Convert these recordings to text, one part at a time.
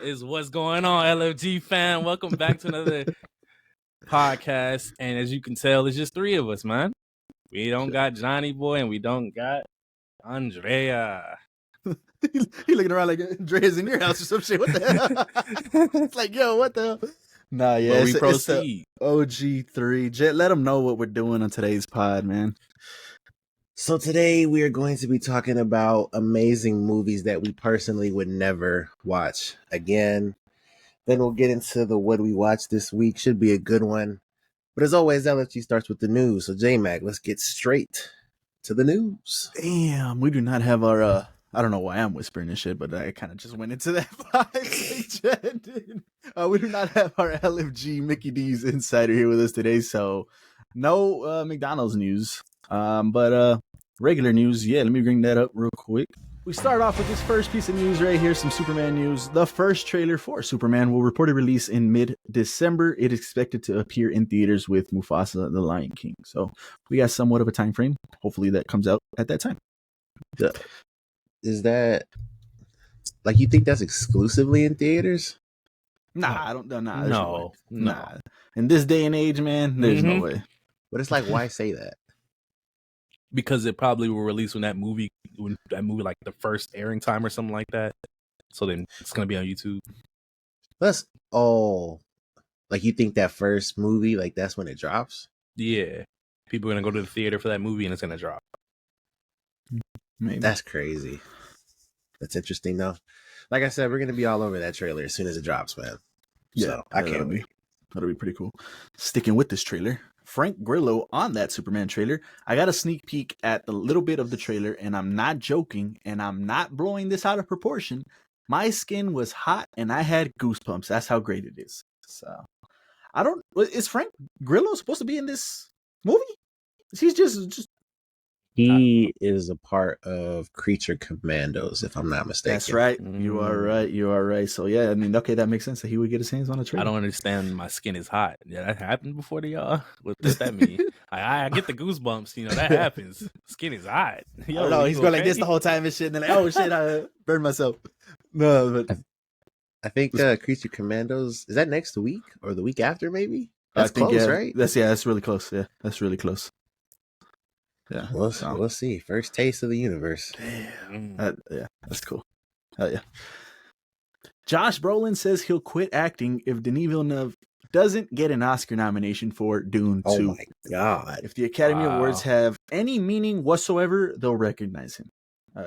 is what's going on, LFG fan? Welcome back to another podcast. And as you can tell, it's just three of us, man. We don't got Johnny Boy and we don't got Andrea. He looking around like Andrea's in your house or some shit. What the hell? It's like, yo, what the hell? Nah, yeah, But we proceed. It's the OG3. Jet, let them know what we're doing on today's pod, man. So today we are going to be talking about amazing movies that we personally would never watch again. Then we'll get into the what we watched this week. Should be a good one. But as always, LFG starts with the news. So J-Mac, let's get straight to the news. Damn, we do not have our I don't know why I'm whispering this shit, but I kind of just went into that vibe. We do not have our LFG Mickey D's insider here with us today, so no McDonald's news. But regular news, yeah, let me bring that up real quick. We start off with this first piece of news right here, some Superman news. The first trailer for Superman will reportedly release in mid-December. It is expected to appear in theaters with Mufasa the Lion King. So we got somewhat of a time frame. Hopefully that comes out at that time. Is that, like, you think that's exclusively in theaters? Nah, I don't know. Nah, No. Nah. In this day and age, man, there's no way. But it's like, why say that? Because it probably will release when that movie like the first airing time or something like that. So then it's gonna be on YouTube. That's all. Like, you think that first movie, like, that's when it drops? Yeah. People are gonna go to the theater for that movie and it's gonna drop. Maybe. That's crazy. That's interesting, though. Like I said, we're gonna be all over that trailer as soon as it drops, man. Yeah, So I can't wait. That'll be pretty cool. Sticking with this trailer, Frank Grillo on that Superman trailer. I got a sneak peek at the little bit of the trailer, and I'm not joking, and I'm not blowing this out of proportion. My skin was hot, and I had goosebumps. That's how great it is. So, is Frank Grillo supposed to be in this movie? He's just. He is a part of Creature Commandos, if I'm not mistaken. That's right. You are right. You are right. So yeah, I mean, okay, that makes sense that he would get his hands on a trailer. I don't understand. My skin is hot. Yeah, that happened before to y'all. What does that mean? I get the goosebumps. You know that happens. Skin is hot. Yo, I don't know. He's going like this the whole time and shit. And then like, oh shit, I burned myself. No, but I think Creature Commandos, is that next week or the week after? Maybe that's close, yeah, right? That's really close. Yeah, that's really close. Yeah, we'll see. First taste of the universe. Damn. Yeah, that's cool. Hell yeah. Josh Brolin says he'll quit acting if Denis Villeneuve doesn't get an Oscar nomination for Dune 2. Oh my god. If the Academy Awards have any meaning whatsoever, they'll recognize him.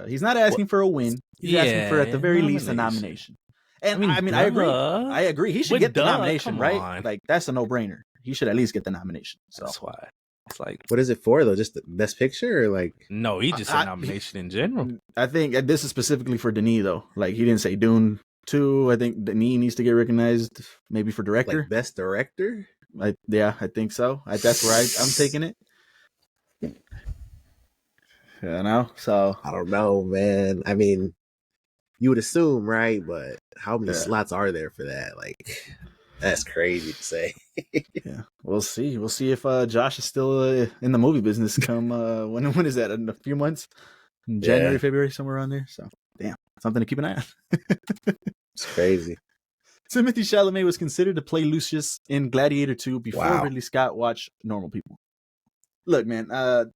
He's not asking for a win. He's asking for, at the very least, a nomination. And I mean, I agree. I agree. He should get the nomination, right? On. Like, that's a no-brainer. He should at least get the nomination. So that's why. It's like, what is it for though? Just the best picture, or like? No, he just said nomination in general. I think this is specifically for Denis though. Like, he didn't say Dune 2. I think Denis needs to get recognized, maybe for director, like best director. I think so. That's where I'm taking it. You know, so I don't know, man. I mean, you would assume, right? But how many slots are there for that? Like, that's crazy to say. Yeah, we'll see. We'll see if Josh is still in the movie business come when is that? In a few months, in January, February, somewhere around there. So, damn, something to keep an eye on. It's crazy. Timothée Chalamet was considered to play Lucius in Gladiator 2 before Ridley Scott watched Normal People. Look, man,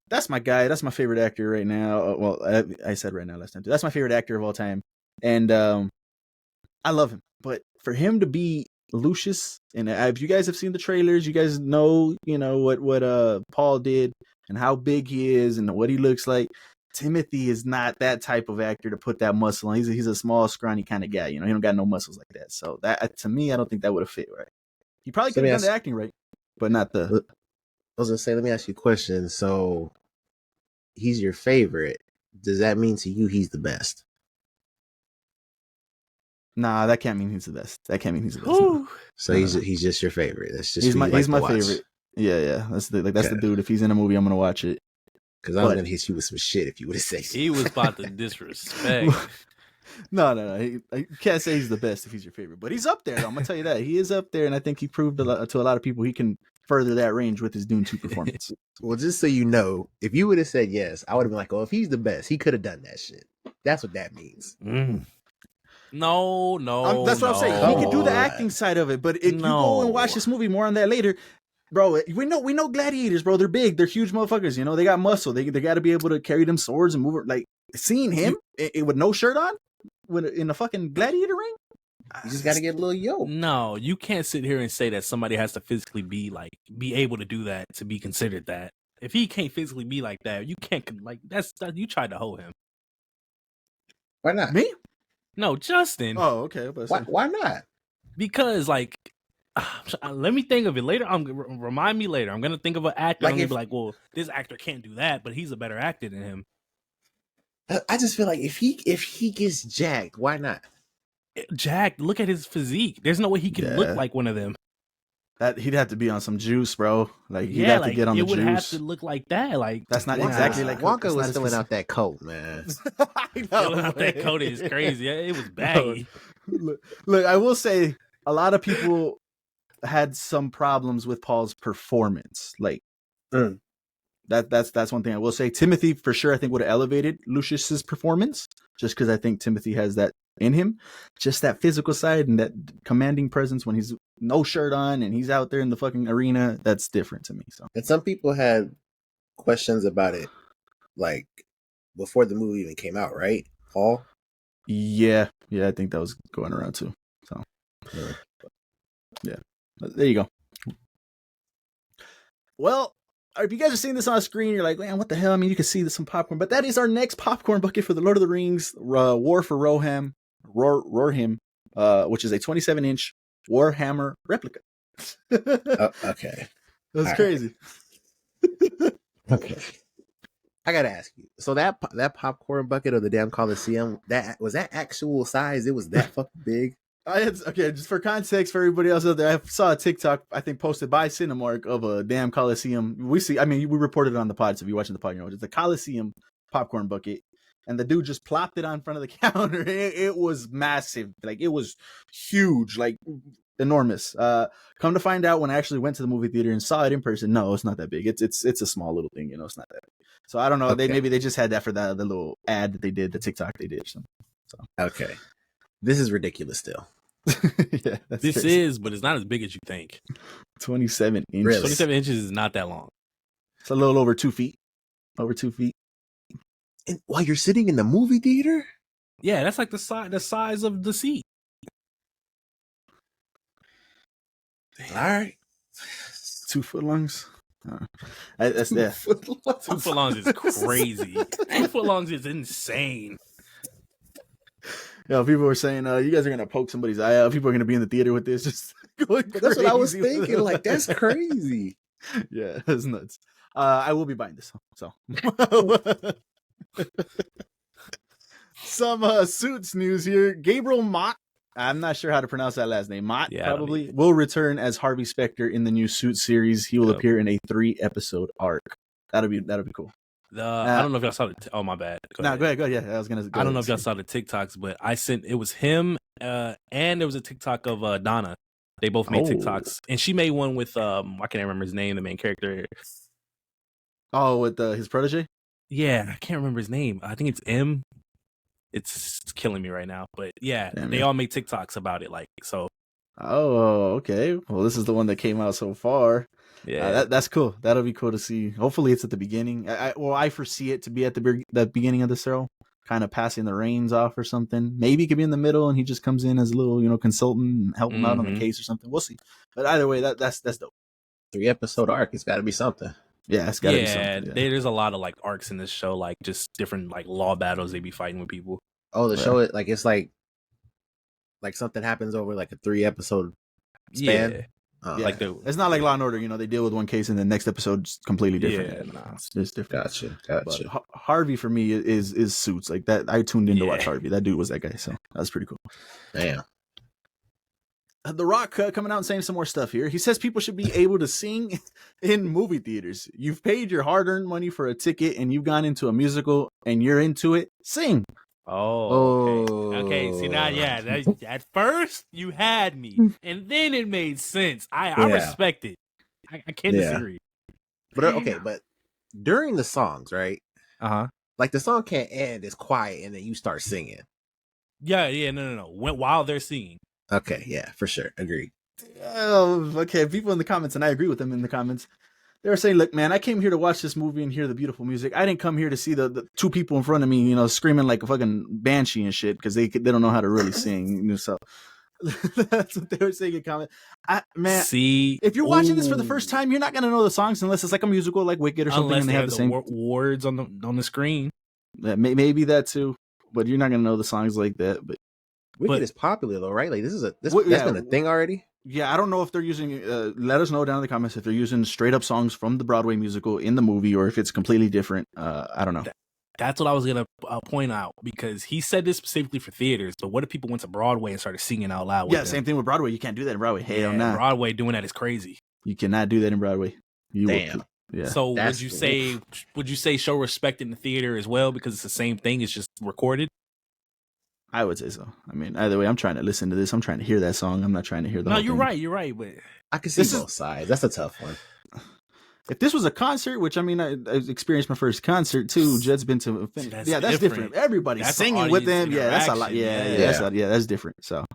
that's my guy. That's my favorite actor right now. Well, I said right now last time too. That's my favorite actor of all time, and I love him. But for him to be Lucius, and if you guys have seen the trailers, you guys know, what Paul did and how big he is and what he looks like. Timothy is not that type of actor to put that muscle on. He's a small, scrawny kind of guy. He don't got no muscles like that. So that, to me, I don't think that would have fit right. He probably could have done the acting right, but not the. I was gonna say, let me ask you a question. So, he's your favorite. Does that mean to you he's the best? Nah, that can't mean he's the best. No. So he's just your favorite. That's just he's my favorite. Yeah. That's the dude. If he's in a movie, I'm gonna watch it. Because I was gonna hit you with some shit if you would have said he was about to disrespect. No. I can't say he's the best if he's your favorite, but he's up there. I'm gonna tell you that he is up there, and I think he proved to a lot of people he can further that range with his Dune 2 performance. Well, just so you know, if you would have said yes, I would have been like, "Oh, if he's the best, he could have done that shit." That's what that means. No, that's what I'm saying. He could do the on. acting side of it, but if you go and watch this movie, more on that later, bro. We know gladiators, bro. They're big. They're huge motherfuckers. You know, they got muscle. They got to be able to carry them swords and move it. Like seeing him with no shirt on, in a fucking gladiator ring. You just got to get a little yoke. No, you can't sit here and say that somebody has to physically be able to do that to be considered that. If he can't physically be like that, you can't that's you tried to hold him. Why not? Me? No, Justin. Oh, okay. Why not? Because let me think of it later. Remind me later. I'm gonna think of an actor. I'm gonna be like, well, this actor can't do that, but he's a better actor than him. I just feel like if he gets jacked, why not? Jack, look at his physique. There's no way he can look like one of them. That he'd have to be on some juice, bro. Like he'd have to get on the juice. It would have to look like that. Like that's not exactly like Wonka was filling out that coat, man. Filling out that coat is crazy. It was baggy. Look, I will say a lot of people had some problems with Paul's performance. Like that's one thing I will say. Timothy for sure I think would have elevated Lucius's performance just because I think Timothy has that in him, just that physical side and that commanding presence when he's no shirt on and he's out there in the fucking arena. That's different to me. So, and some people had questions about it, like before the movie even came out, right, Paul? Yeah, I think that was going around too. So, yeah, there you go. Well, if you guys are seeing this on the screen, you're like, man, what the hell? I mean, you can see this some popcorn, but that is our next popcorn bucket for the Lord of the Rings War for Rohirrim, which is a 27-inch Warhammer replica. Okay. That's crazy. Okay. I gotta ask you. So that popcorn bucket of the damn Coliseum, that was that actual size? It was that fucking big? Okay, just for context for everybody else out there, I saw a TikTok, I think posted by Cinemark of a damn Coliseum. We reported it on the pod, so if you're watching the pod, you know, it's a Coliseum popcorn bucket. And the dude just plopped it on front of the counter. It was massive. Like, it was huge, like enormous. Come to find out when I actually went to the movie theater and saw it in person, no, it's not that big. It's a small little thing, you know, it's not that big. So I don't know. Okay. Maybe they just had that for the little ad that they did, the TikTok they did. So. Okay. This is ridiculous still. Yeah, this crazy. Is, but it's not as big as you think. 27 inches. Really? 27 inches is not that long. It's a little over 2 feet. Over 2 feet. And while you're sitting in the movie theater? Yeah, that's like the size of the seat. All right. 2 footlongs. That's 2 footlongs is crazy. 2 footlongs is insane. Yeah, people were saying, you guys are going to poke somebody's eye out. People are going to be in the theater with this. Just going crazy. That's what I was thinking. Like, that's crazy. Yeah, that's nuts. I will be buying this. So. Some Suits news here. Gabriel Mott, I'm not sure how to pronounce that last name. Mott probably will return as Harvey Specter in the new Suits series. He will appear in a 3-episode arc. That'll be cool. I don't know if y'all saw the. Oh, my bad. Go ahead. Yeah, I was gonna. I don't know if y'all saw the TikToks, but it was him, and there was a TikTok of Donna. They both made TikToks, and she made one with I can't remember his name, the main character. Oh, with his protege. Yeah, I can't remember his name. I think it's M. It's killing me right now, but yeah, they all made TikToks about it, like so. Oh, okay. Well, this is the one that came out so far. Yeah, that's cool. That'll be cool to see. Hopefully, it's at the beginning. I foresee it to be at the beginning of the show, kind of passing the reins off or something. Maybe it could be in the middle, and he just comes in as a little, consultant and help him out on the case or something. We'll see. But either way, that's dope. 3-episode arc. It's got to be something. Yeah, it's got to be something. Yeah. There's a lot of like arcs in this show, like just different like law battles they be fighting with people. Oh, the show it like it's like something happens over like a 3-episode span. Yeah. Like it's not like Law and Order, they deal with one case and the next episode's completely different. Yeah, nah. It's different. Gotcha. But Harvey for me is Suits. Like that, I tuned in to watch Harvey. That dude was that guy, so that's pretty cool. Damn. The Rock coming out and saying some more stuff here. He says people should be able to sing in movie theaters. You've paid your hard-earned money for a ticket and you've gone into a musical and you're into it. Sing. Oh, okay. See now, at first you had me, and then it made sense. I respect it. I can't disagree. But okay, but during the songs, right? Like the song can't end. It's quiet, and then you start singing. Yeah, no. While they're singing. Okay, yeah, for sure. Agreed. Oh, okay. People in the comments, and I agree with them in the comments. They were saying, "Look, man, I came here to watch this movie and hear the beautiful music. I didn't come here to see the two people in front of me, screaming like a fucking banshee and shit because they don't know how to really sing." So that's what they were saying in comment. See, if you're watching this for the first time, you're not gonna know the songs unless it's like a musical, like Wicked or something, unless and they they have have the the same words on the screen. Maybe that too, but you're not gonna know the songs like that. But Wicked is popular though, right? Like that's been a thing already. Yeah, I don't know if they're using. Let us know down in the comments if they're using straight up songs from the Broadway musical in the movie, or if it's completely different. I don't know. That's what I was gonna point out, because he said this specifically for theaters. But what if people went to Broadway and started singing out loud? Yeah, same thing with Broadway. You can't do that in Broadway. Hell nah. Broadway doing that is crazy. You cannot do that in Broadway. Damn. Yeah. So would you say show respect in the theater as well, because it's the same thing? It's just recorded. I would say so. I mean, either way, I'm trying to listen to this. I'm trying to hear that song. I'm not trying to hear the. No, whole you're thing. right. You're right. But I can see both sides. That's a tough one. If this was a concert, which I mean, I experienced my first concert too. Jed's been to. That's different. Everybody's singing with them. Yeah, that's a lot. That's different. So,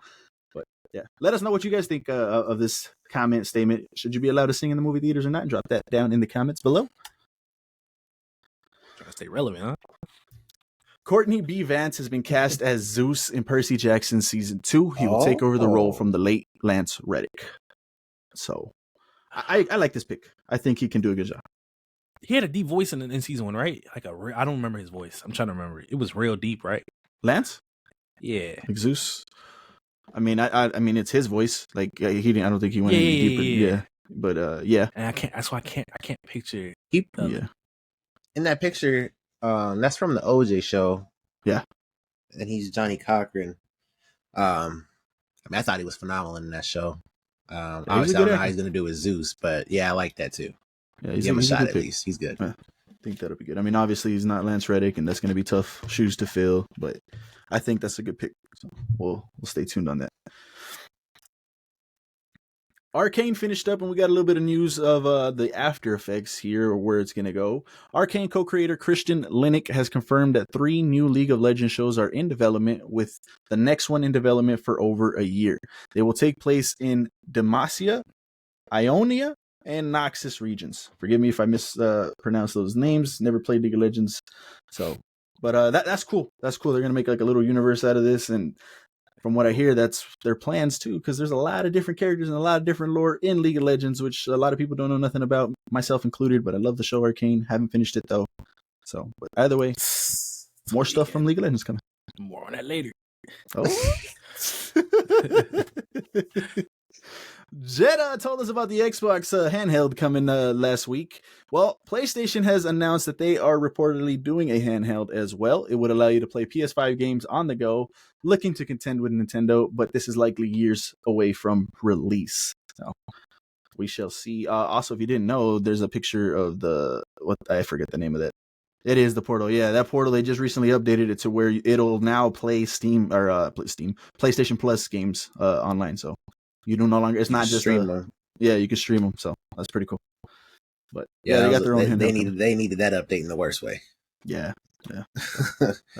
but yeah, let us know what you guys think of this comment statement. Should you be allowed to sing in the movie theaters or not? Drop that down in the comments below. Trying to stay relevant, huh? Courtney B. Vance has been cast as Zeus in Percy Jackson season 2. He will take over the role from the late Lance Reddick. So, I like this pick. I think he can do a good job. He had a deep voice in season 1, right? Like I don't remember his voice. I'm trying to remember. It was real deep, right? Lance? Yeah. Like Zeus? I mean, I mean, it's his voice. Like I don't think he went any deeper. Yeah. But yeah. And I can't picture. In that picture. That's from the OJ show. Yeah. And he's Johnny Cochran. I mean, I thought he was phenomenal in that show. Obviously, I don't know how he's going to do with Zeus, but yeah, I like that too. Yeah, give him a shot at least. He's good. I think that'll be good. I mean, obviously, he's not Lance Reddick, and that's going to be tough shoes to fill, but I think that's a good pick. So we'll stay tuned on that. Arcane finished up, and we got a little bit of news of the after effects here, or where it's going to go. Arcane co-creator Christian Linnick has confirmed that 3 new League of Legends shows are in development, with the next one in development for over a year. They will take place in Demacia, Ionia, and Noxus regions. Forgive me if I mispronounce those names. Never played League of Legends, so. But that's cool. That's cool. They're going to make like a little universe out of this, and from what I hear, that's their plans too, because there's a lot of different characters and a lot of different lore in League of Legends, which a lot of people don't know nothing about, myself included. But I love the show Arcane. Haven't finished it though. So, but either way, more stuff from League of Legends coming. More on that later. Oh. Jeddah told us about the Xbox handheld coming last week. Well, PlayStation has announced that they are reportedly doing a handheld as well. It would allow you to play PS5 games on the go, looking to contend with Nintendo, but this is likely years away from release. So we shall see. Also, if you didn't know, there's a picture of I forget the name of that. It is the Portal. Yeah, that Portal, they just recently updated it to where it'll now play Steam or PlayStation Plus games online. So you do no longer. It's not just stream them. Yeah, you can stream them. So that's pretty cool. But yeah, they got their own. They needed that update in the worst way. Yeah.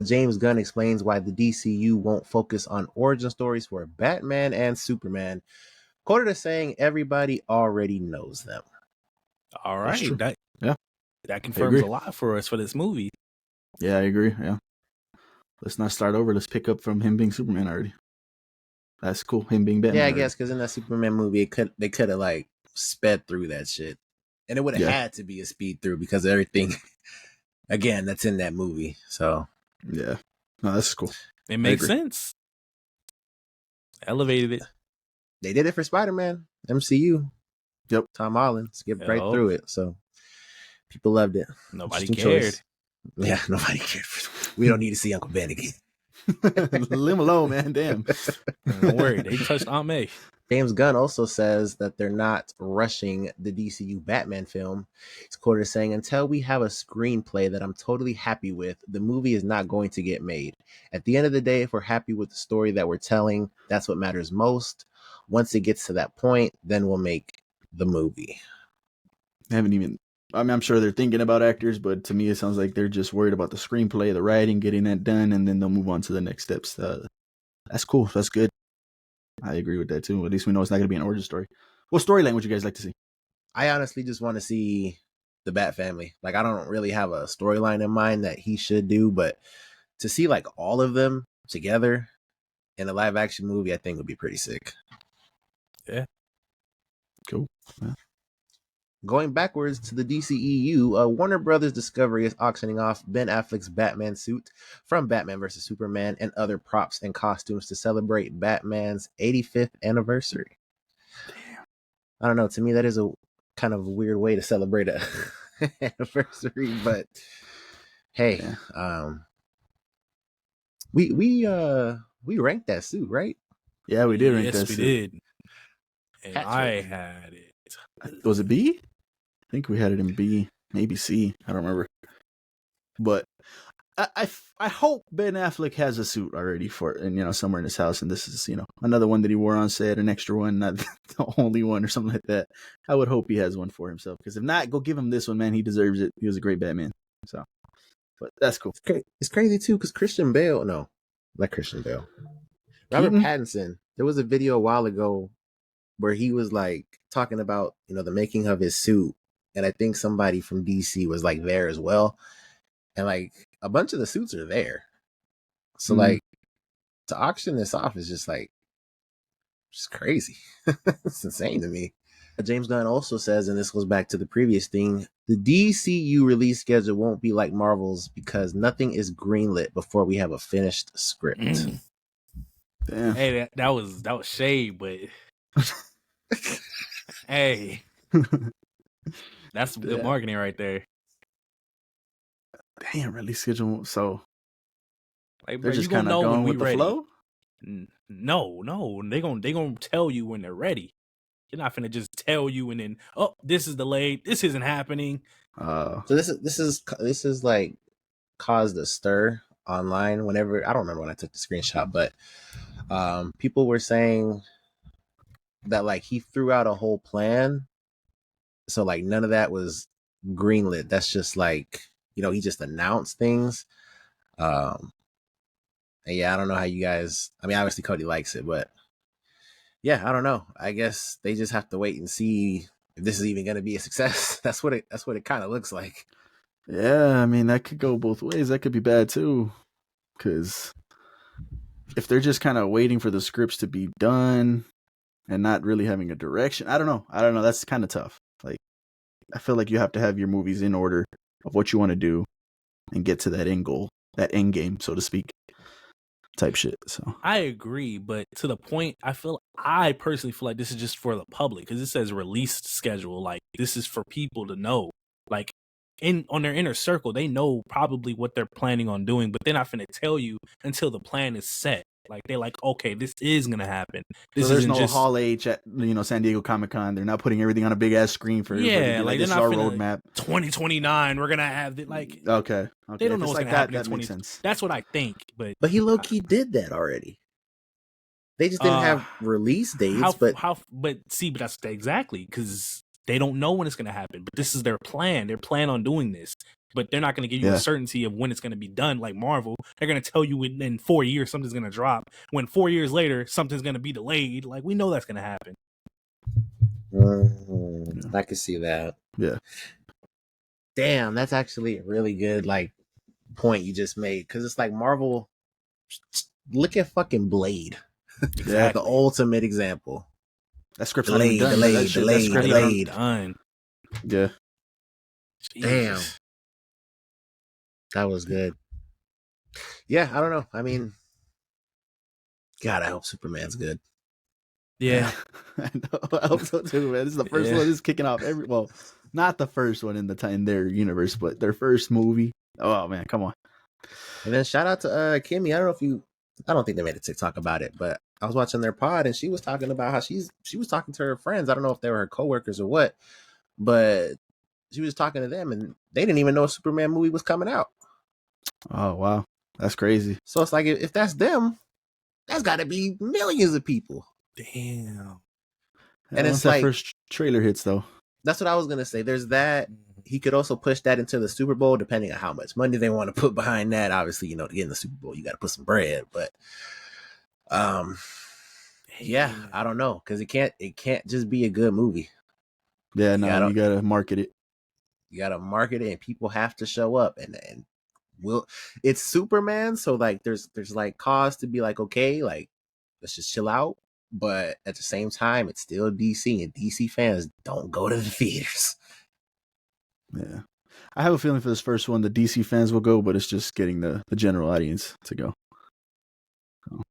James Gunn explains why the DCU won't focus on origin stories for Batman and Superman. Quoted as saying, "Everybody already knows them." All right, that confirms a lot for us for this movie. Yeah, I agree. Yeah, let's not start over. Let's pick up from him being Superman already. That's cool. Him being Batman. Yeah, I guess because in that Superman movie, they could have like sped through that shit, and it would have had to be a speed through because of everything. Again, that's in that movie. So yeah, no, that's cool. It makes sense. Elevated it. They did it for Spider-Man, MCU. Yep. Tom Holland skipped right through it, so people loved it. Nobody cared. Yeah, nobody cared. We don't need to see Uncle Ben again. Leave him alone, man. Damn. Don't worry, they touched Aunt May. James Gunn also says that they're not rushing the DCU Batman film. He's quoted as saying, "Until we have a screenplay that I'm totally happy with, the movie is not going to get made. At the end of the day, if we're happy with the story that we're telling, that's what matters most. Once it gets to that point, then we'll make the movie." I'm sure they're thinking about actors, but to me, it sounds like they're just worried about the screenplay, the writing, getting that done, and then they'll move on to the next steps. That's cool. That's good. I agree with that too. At least we know it's not going to be an origin story. What storyline would you guys like to see? I honestly just want to see the Bat family. Like, I don't really have a storyline in mind that he should do, but to see like all of them together in a live action movie, I think would be pretty sick. Yeah. Cool. Yeah. Going backwards to the DCEU, Warner Brothers Discovery is auctioning off Ben Affleck's Batman suit from Batman vs. Superman and other props and costumes to celebrate Batman's 85th anniversary. Damn. I don't know. To me, that is a kind of weird way to celebrate a anniversary, but hey, Yeah. We ranked that suit, right? Yeah, we did rank Yes, that we suit. did. And Patrick. I had it. Was it B? I think we had it in B, maybe C. I don't remember. But I hope Ben Affleck has a suit already for, and somewhere in his house, and this is another one that he wore on set, an extra one, not the only one or something like that. I would hope he has one for himself, because if not, go give him this one, man. He deserves it. He was a great Batman. So, but that's cool. It's crazy too, because Christian Bale, no, not Christian Bale, Robert Keaton? Pattinson. There was a video a while ago where he was like talking about the making of his suit, and I think somebody from DC was like there as well, and like a bunch of the suits are there. So like to auction this off is just crazy. It's insane to me. James Gunn also says, and this goes back to the previous thing, the DCU release schedule won't be like Marvel's because nothing is greenlit before we have a finished script. Damn. Hey, that was shade, but hey, that's some good marketing right there. Damn, release schedule. So Like, they're bro, just you gonna kind of know when going we with the ready. flow. No, they gonna tell you when they're ready. You're not finna just tell you and then, oh, this is delayed. This isn't happening. So this is like caused a stir online. Whenever, I don't remember when I took the screenshot, but people were saying that like he threw out a whole plan, so like none of that was greenlit. That's just like he just announced things. And yeah, I don't know how you guys. I mean, obviously Cody likes it, but yeah, I don't know. I guess they just have to wait and see if this is even going to be a success. That's what it kind of looks like. Yeah, I mean, that could go both ways. That could be bad too, because if they're just kind of waiting for the scripts to be done and not really having a direction, I don't know. That's kind of tough. Like, I feel like you have to have your movies in order of what you want to do and get to that end goal, that end game, so to speak, type shit. So I agree, but to the point, I personally feel like this is just for the public because it says release schedule. Like, this is for people to know. Like, on their inner circle, they know probably what they're planning on doing, but they're not finna tell you until the plan is set. Like, they're like, okay, this is gonna happen. This so there's isn't no just Hall H at San Diego Comic-Con. They're not putting everything on a big ass screen for everybody to be like, this is our roadmap. 2029, we're gonna have it. Like, okay. They don't know what's gonna happen in that 20. makes sense. That's what I think, but he low key did that already. They just didn't have release dates, but that's exactly because they don't know when it's gonna happen. But this is their plan. They plan on doing this, but they're not gonna give you a certainty of when it's gonna be done. Like Marvel, they're gonna tell you in 4 years something's gonna drop. When 4 years later something's gonna be delayed. Like, we know that's gonna happen. I can see that. Yeah. Damn, that's actually a really good point you just made, because it's like Marvel. Look at fucking Blade. Yeah, the ultimate example. That script's delayed. Done. Yeah. Jesus. Damn. That was good. Yeah, I don't know. I mean, God, I hope Superman's good. Yeah. I know. I hope so too, man. This is the first one. This is kicking off not the first one in their universe, but their first movie. Oh man, come on. And then shout out to Kimmy. I don't think they made a TikTok about it, but I was watching their pod and she was talking about how she was talking to her friends. I don't know if they were her coworkers or what, but she was talking to them and they didn't even know a Superman movie was coming out. Oh wow, that's crazy. So it's like, if that's them, that's got to be millions of people. Damn. And it's that like, first trailer hits though. That's what I was gonna say. There's that. He could also push that into the Super Bowl, depending on how much money they want to put behind that. Obviously, to get in the Super Bowl, you got to put some bread. But Um, yeah, I don't know, because it can't just be a good movie. Yeah, no, you gotta market it. You gotta market it, and people have to show up, and it's Superman, so like there's like cause to be like, okay, like let's just chill out. But at the same time, it's still DC, and DC fans don't go to the theaters. Yeah, I have a feeling for this first one, the DC fans will go, but it's just getting the general audience to go. Oh.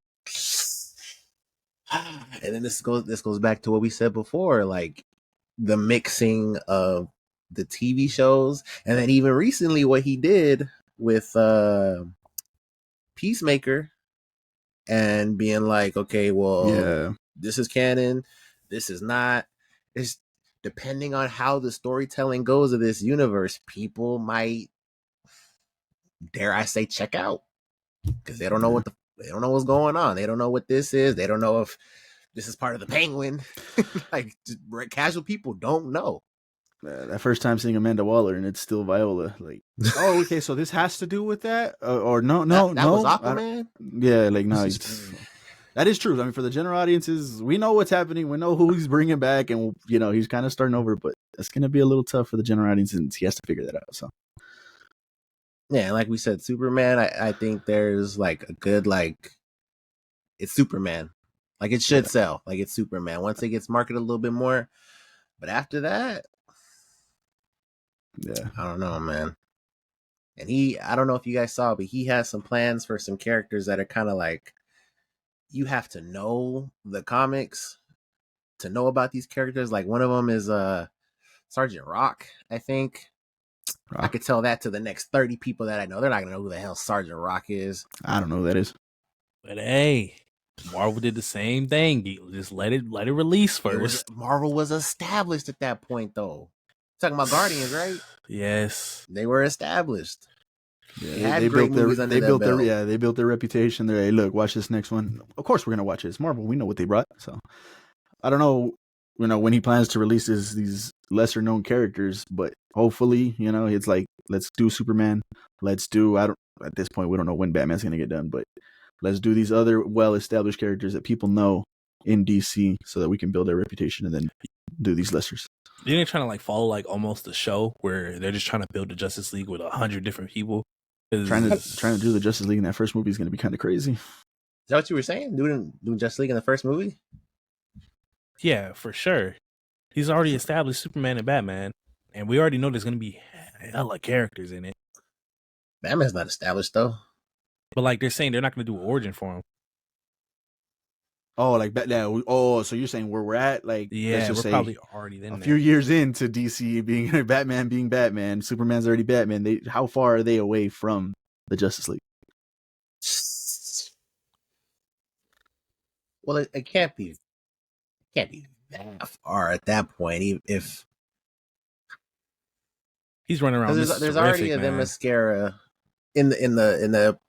And then this goes back to what we said before, like the mixing of the TV shows, and then even recently what he did with Peacemaker, and being like, okay, well, this is canon, this is not. It's depending on how the storytelling goes of this universe, people might, dare I say, check out, because they don't know they don't know what's going on. They don't know what this is. They don't know if this is part of the Penguin. Like, casual people don't know. That first time seeing Amanda Waller and it's still Viola, like, oh, okay, so this has to do with that, or no, that was Aquaman. Yeah, like, no, that is true. I mean, for the general audiences, we know what's happening, we know who he's bringing back, and he's kind of starting over, but it's gonna be a little tough for the general audience, and he has to figure that out. So, yeah, like we said, Superman. I think there's like a good, like, it's Superman, like it should sell, like it's Superman once it gets marketed a little bit more, but after that. Yeah, I don't know, man. And I don't know if you guys saw, but he has some plans for some characters that are kind of like, you have to know the comics to know about these characters. Like one of them is Sergeant Rock, I think. I could tell that to the next 30 people that I know. They're not going to know who the hell Sergeant Rock is. I don't know who that is. But hey, Marvel did the same thing. Just let it release first. Marvel was established at that point, though. Talking about Guardians, right? Yes, they were established. Yeah, they built their reputation. They're, hey, look, watch this next one. Of course, we're gonna watch it. It's Marvel. We know what they brought. So I don't know, when he plans to release these lesser known characters, but hopefully, it's like, let's do Superman. Let's do, at this point, we don't know when Batman's gonna get done, but let's do these other well established characters that people know in DC, so that we can build their reputation, and then do these lessers. They're trying to like follow like almost a show where they're just trying to build the Justice League with 100 different people. Trying to do the Justice League in that first movie is going to be kind of crazy. Is that what you were saying? Doing Justice League in the first movie? Yeah, for sure. He's already established Superman and Batman, and we already know there's going to be hella characters in it. Batman's not established though. But like they're saying, they're not going to do an origin for him. Oh, like Batman. Oh, so you're saying where we're at? Like, yeah, we're probably already in a few years into DC being Batman being Batman. Superman's already Batman. How far are they away from the Justice League? Well, it can't be that far at that point. If he's running around, there's already a Themyscira in the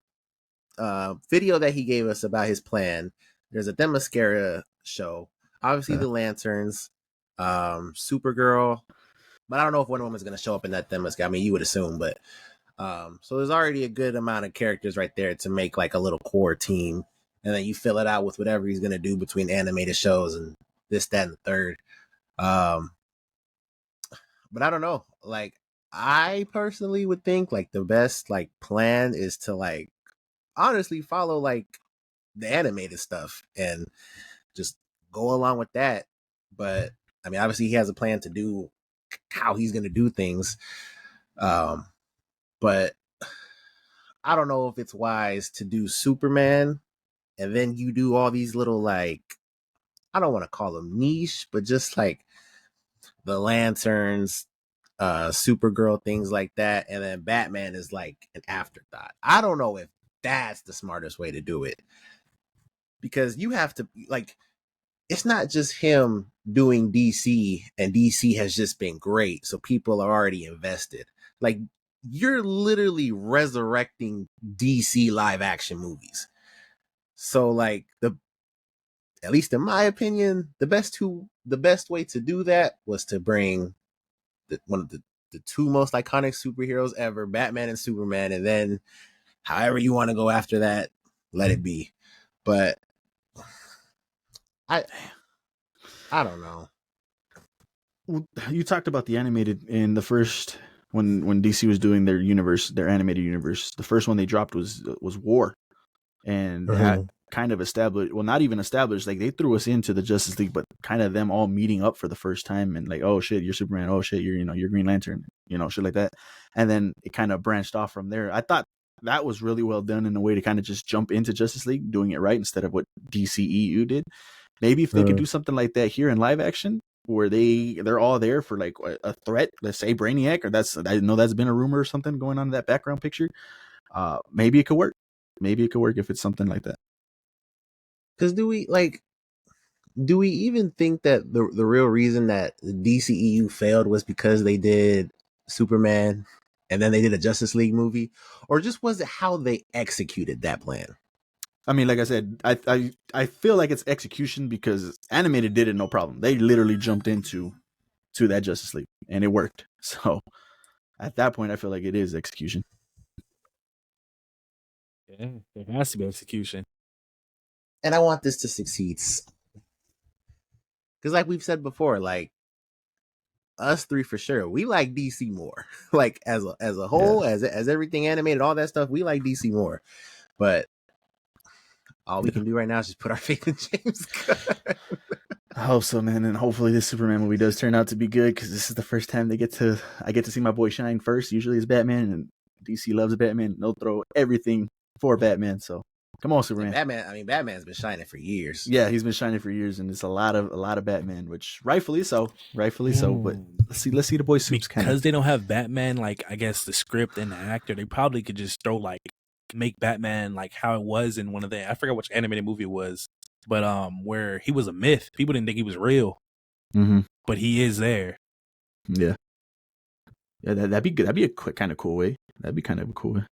video that he gave us about his plan. There's a Themyscira show. Obviously, the Lanterns, Supergirl, but I don't know if Wonder Woman's going to show up in that Themyscira. I mean, you would assume, but so there's already a good amount of characters right there to make like a little core team, and then you fill it out with whatever he's going to do between animated shows and this, that, and the third. But I don't know. Like, I personally would think like the best like plan is to like honestly follow like the animated stuff and just go along with that. But I mean, obviously he has a plan to do how he's going to do things. But I don't know if it's wise to do Superman and then you do all these little, like, I don't want to call them niche, but just like the Lanterns, Supergirl, things like that. And then Batman is like an afterthought. I don't know if that's the smartest way to do it. Because you have to, like, it's not just him doing DC, and DC has just been great, so people are already invested. Like, you're literally resurrecting DC live action movies. So, like, at least in my opinion, the best way to do that was to bring one of the two most iconic superheroes ever, Batman and Superman, and then however you want to go after that, let it be. But I I don't know. Well, you talked about the animated in the first when DC was doing their universe, their animated universe. The first one they dropped was War, and that kind of established. Well, not even established. Like they threw us into the Justice League, but kind of them all meeting up for the first time, and like, oh shit, you're Superman. Oh shit, you're Green Lantern. Shit like that. And then it kind of branched off from there. I thought that was really well done in a way to kind of just jump into Justice League, doing it right instead of what DCEU did. Maybe if they could do something like that here in live action, where they're all there for like a threat, let's say Brainiac, or I know that's been a rumor or something going on in that background picture. Maybe it could work. Maybe it could work if it's something like that. Because do we even think that the real reason that the DCEU failed was because they did Superman and then they did a Justice League movie, or just was it how they executed that plan? I mean, like I said, I feel like it's execution because animated did it no problem. They literally jumped into that Justice League and it worked. So at that point, I feel like it is execution. Yeah, there has to be execution. And I want this to succeed. Because like we've said before, like us three for sure, we like DC more. Like as a whole, as everything animated, all that stuff, we like DC more. But all we can do right now is just put our faith in James Gunn. I hope so, man, and hopefully this Superman movie does turn out to be good because this is the first time I get to see my boy shine first. Usually it's Batman, and DC loves Batman. They'll throw everything for Batman. So come on, Superman. Batman's been shining for years. Yeah, he's been shining for years, and it's a lot of Batman, which rightfully so. But let's see the boy suits because they don't have Batman. Like I guess the script and the actor, they probably could just make Batman like how it was in one of I forgot which animated movie it was, but where he was a myth. People didn't think he was real, but he is there. Yeah, that'd be good. That'd be a kind of cool way. That'd be kind of a cool way.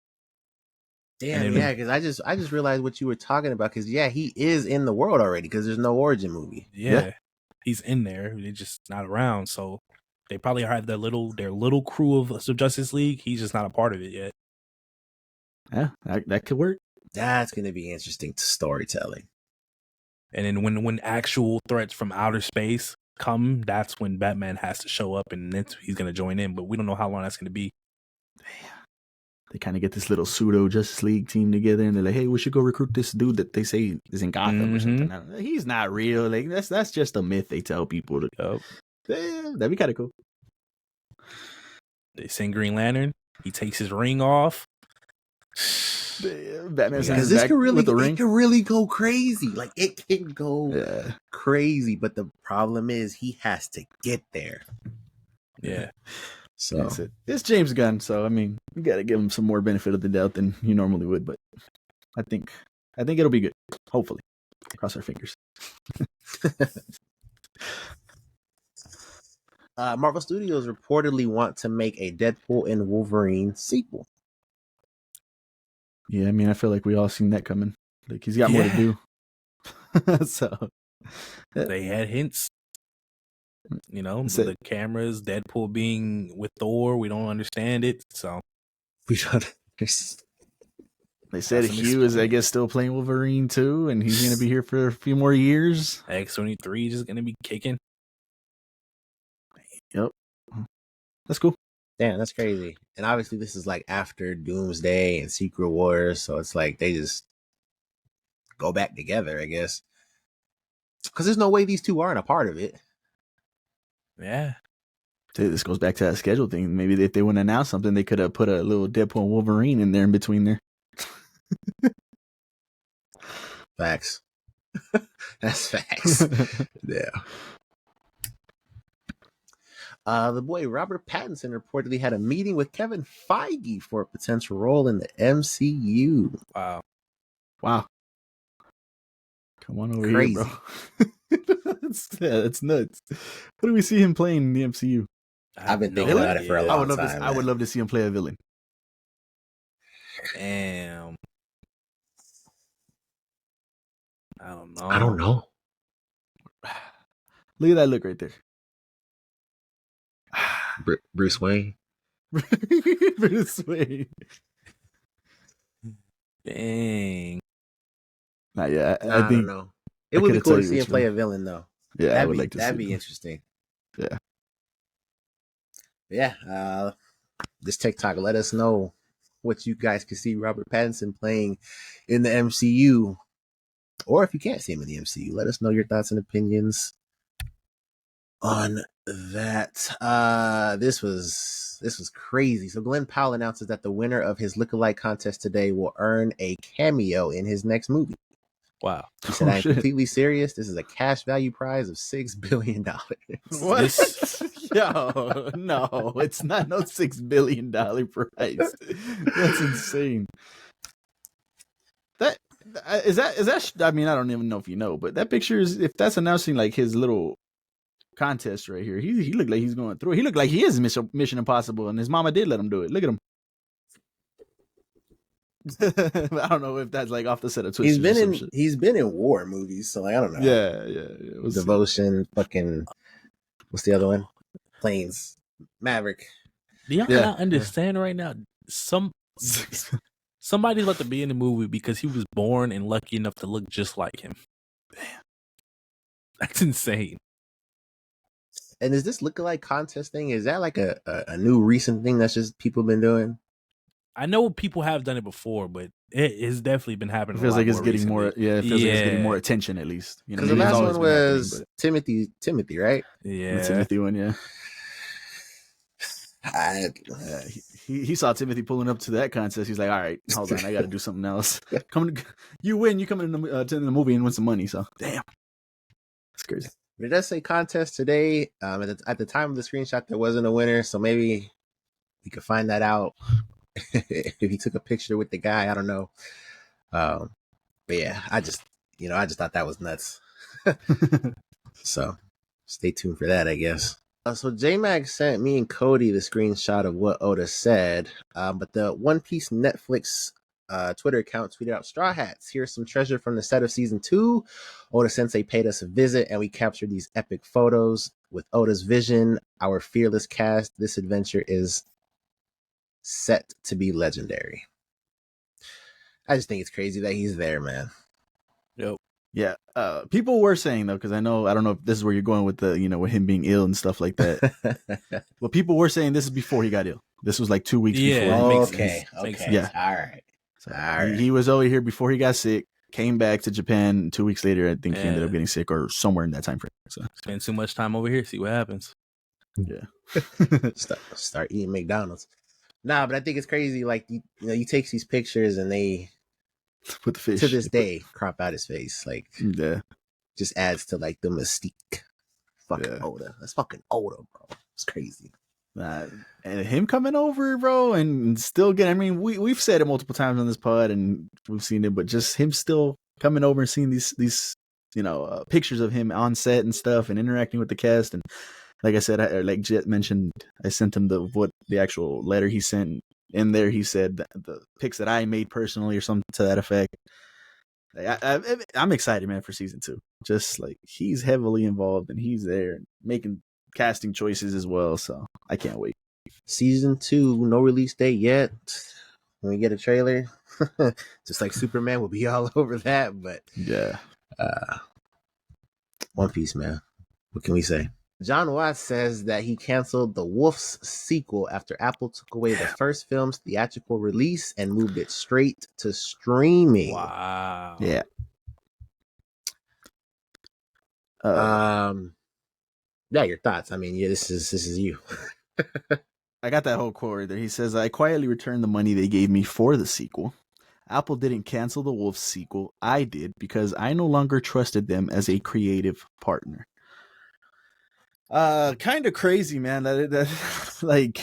Damn, yeah, because I just realized what you were talking about. Because he is in the world already. Because there's no origin movie. Yeah, he's in there. They're just not around. So they probably have their little crew of Justice League. He's just not a part of it yet. Yeah, that could work. That's going to be interesting storytelling. And then when actual threats from outer space come, that's when Batman has to show up, and then he's going to join in. But we don't know how long that's going to be. Damn. They kind of get this little pseudo Justice League team together, and they're like, "Hey, we should go recruit this dude that they say is in Gotham or something." He's not real. Like that's just a myth they tell people. That'd be kind of cool. They send Green Lantern. He takes his ring off. Batman's in his this back could really, with the ring. It can really go crazy. Like it can go crazy, but the problem is he has to get there. Yeah. So it's James Gunn, so I mean, you got to give him some more benefit of the doubt than you normally would. But I think it'll be good. Hopefully, cross our fingers. Marvel Studios reportedly want to make a Deadpool and Wolverine sequel. Yeah, I mean, I feel like we all seen that coming. Like he's got more to do. So they had hints. The cameras, Deadpool being with Thor, we don't understand it. So we don't. They said Hugh is, I guess, still playing Wolverine too, and he's gonna be here for a few more years. X-23 just gonna be kicking. Yep, that's cool. Damn, that's crazy. And obviously, this is like after Doomsday and Secret Wars, so it's like they just go back together, I guess. Because there's no way these two aren't a part of it. Yeah. This goes back to that schedule thing. Maybe if they wouldn't announce something, they could have put a little Deadpool and Wolverine in there in between there. Facts. That's facts. Yeah. The boy Robert Pattinson reportedly had a meeting with Kevin Feige for a potential role in the MCU. Wow. Come on over here, bro. That's nuts. What do we see him playing in the MCU? I've been thinking about it for a long time. I would love to see him play a villain. Damn. I don't know. Look at that look right there. Bruce Wayne. Bruce Wayne. Dang. I think I don't know. It would be couldn't cool tell to you see him which play one. a villain, though. Yeah, I would like to see that'd be him. interesting. Yeah. Yeah. This TikTok, let us know what you guys could see Robert Pattinson playing in the MCU, or if you can't see him in the MCU, let us know your thoughts and opinions on that. This was crazy. So Glenn Powell announces that the winner of his lookalike contest today will earn a cameo in his next movie. Wow. He said, "I'm shit. completely serious. This is a cash value prize of $6 billion." What? This- Yo, no, it's not no $6 billion prize. That's insane. That is that. I mean, I don't even know if you know, but that picture is, if that's announcing like his little contest right here. He looked like he's going through it. He looked like he is Mission Impossible, and his mama did let him do it. Look at him. I don't know if that's like off the set of Twister. He's been in war movies, so like, I don't know. Yeah. Devotion, fucking, what's the other one? Planes, Maverick. Do y'all not understand right now? Somebody's about to be in the movie because he was born and lucky enough to look just like him. Damn. That's insane. And is this lookalike contest thing, is that like a new recent thing that's just people been doing? I know people have done it before, but it has definitely been happening. It feels like it's getting recently. more. Yeah, it feels like it's getting more attention at least. You know, because the last one was Timothy, right? Yeah, the Timothy one. Yeah. He saw Timothy pulling up to that contest. He's like, "All right, hold on, I got to do something else." You win. You come in the movie and win some money. So damn, that's crazy. But it does say contest today. At the time of the screenshot, there wasn't a winner, so maybe we could find that out. If he took a picture with the guy, I don't know. But yeah, I just thought that was nuts. So stay tuned for that, I guess. So J-Mag sent me and Cody the screenshot of what Oda said, but the One Piece Netflix Twitter account tweeted out, "Straw Hats, here's some treasure from the set of season 2. Oda Sensei paid us a visit and we captured these epic photos. With Oda's vision, our fearless cast, this adventure is set to be legendary." I just think it's crazy that he's there, man. Yep. Yeah. People were saying though, because I don't know if this is where you're going with the, with him being ill and stuff like that. But people were saying this is before he got ill. This was like 2 weeks before. Okay. Yeah. All right. So he was over here before he got sick. Came back to Japan 2 weeks later. I think he ended up getting sick or somewhere in that time frame. So spend too much time over here. See what happens. Yeah. Start eating McDonald's. Nah, but I think it's crazy. Like you take these pictures and they put the fish to this day crop out his face. Like, yeah, just adds to like the mystique. Fucking Oda. That's fucking Oda, bro. It's crazy. And him coming over, bro, and still getting. I mean, we've said it multiple times on this pod, and we've seen it, but just him still coming over and seeing these pictures of him on set and stuff, and interacting with the cast. And like I said, like Jet mentioned, I sent him the actual letter he sent. In there, he said the pics that I made personally, or something to that effect. I'm excited, man, for season 2. Just like he's heavily involved and he's there making casting choices as well. So I can't wait. Season 2, no release date yet. When we get a trailer, just like Superman, we'll be all over that. But yeah, One Piece, man. What can we say? John Watts says that he canceled The Wolf's sequel after Apple took away the first film's theatrical release and moved it straight to streaming. Wow. Yeah. Yeah, your thoughts. I mean, yeah, this is you. I got that whole quote right there. He says, "I quietly returned the money they gave me for the sequel. Apple didn't cancel the Wolf sequel. I did because I no longer trusted them as a creative partner." Kind of crazy, man. That like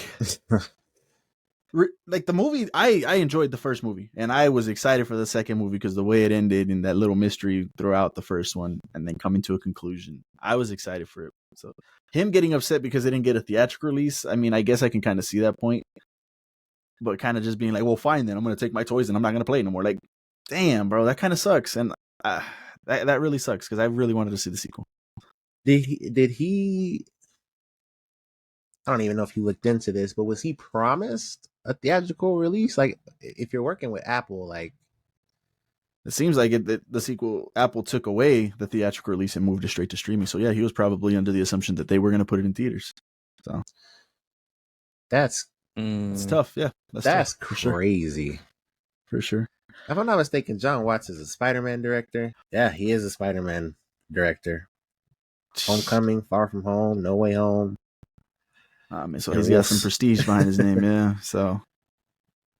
the movie. I enjoyed the first movie, and I was excited for the second movie because the way it ended and that little mystery throughout the first one, and then coming to a conclusion. I was excited for it. So him getting upset because they didn't get a theatrical release. I mean, I guess I can kind of see that point, but kind of just being like, "Well, fine, then I'm going to take my toys and I'm not going to play no more." Like, damn, bro, that kind of sucks, and that really sucks because I really wanted to see the sequel. Did he? I don't even know if he looked into this, but was he promised a theatrical release? Like, if you're working with Apple, like, It seems like the sequel Apple took away the theatrical release and moved it straight to streaming. So yeah, he was probably under the assumption that they were going to put it in theaters. So That's it's tough. Yeah, that's tough, crazy. For sure. If I'm not mistaken, John Watts is a Spider-Man director. Yeah, he is a Spider-Man director. Homecoming, Far From Home, No Way Home. So he's got some prestige behind his name. Yeah, so.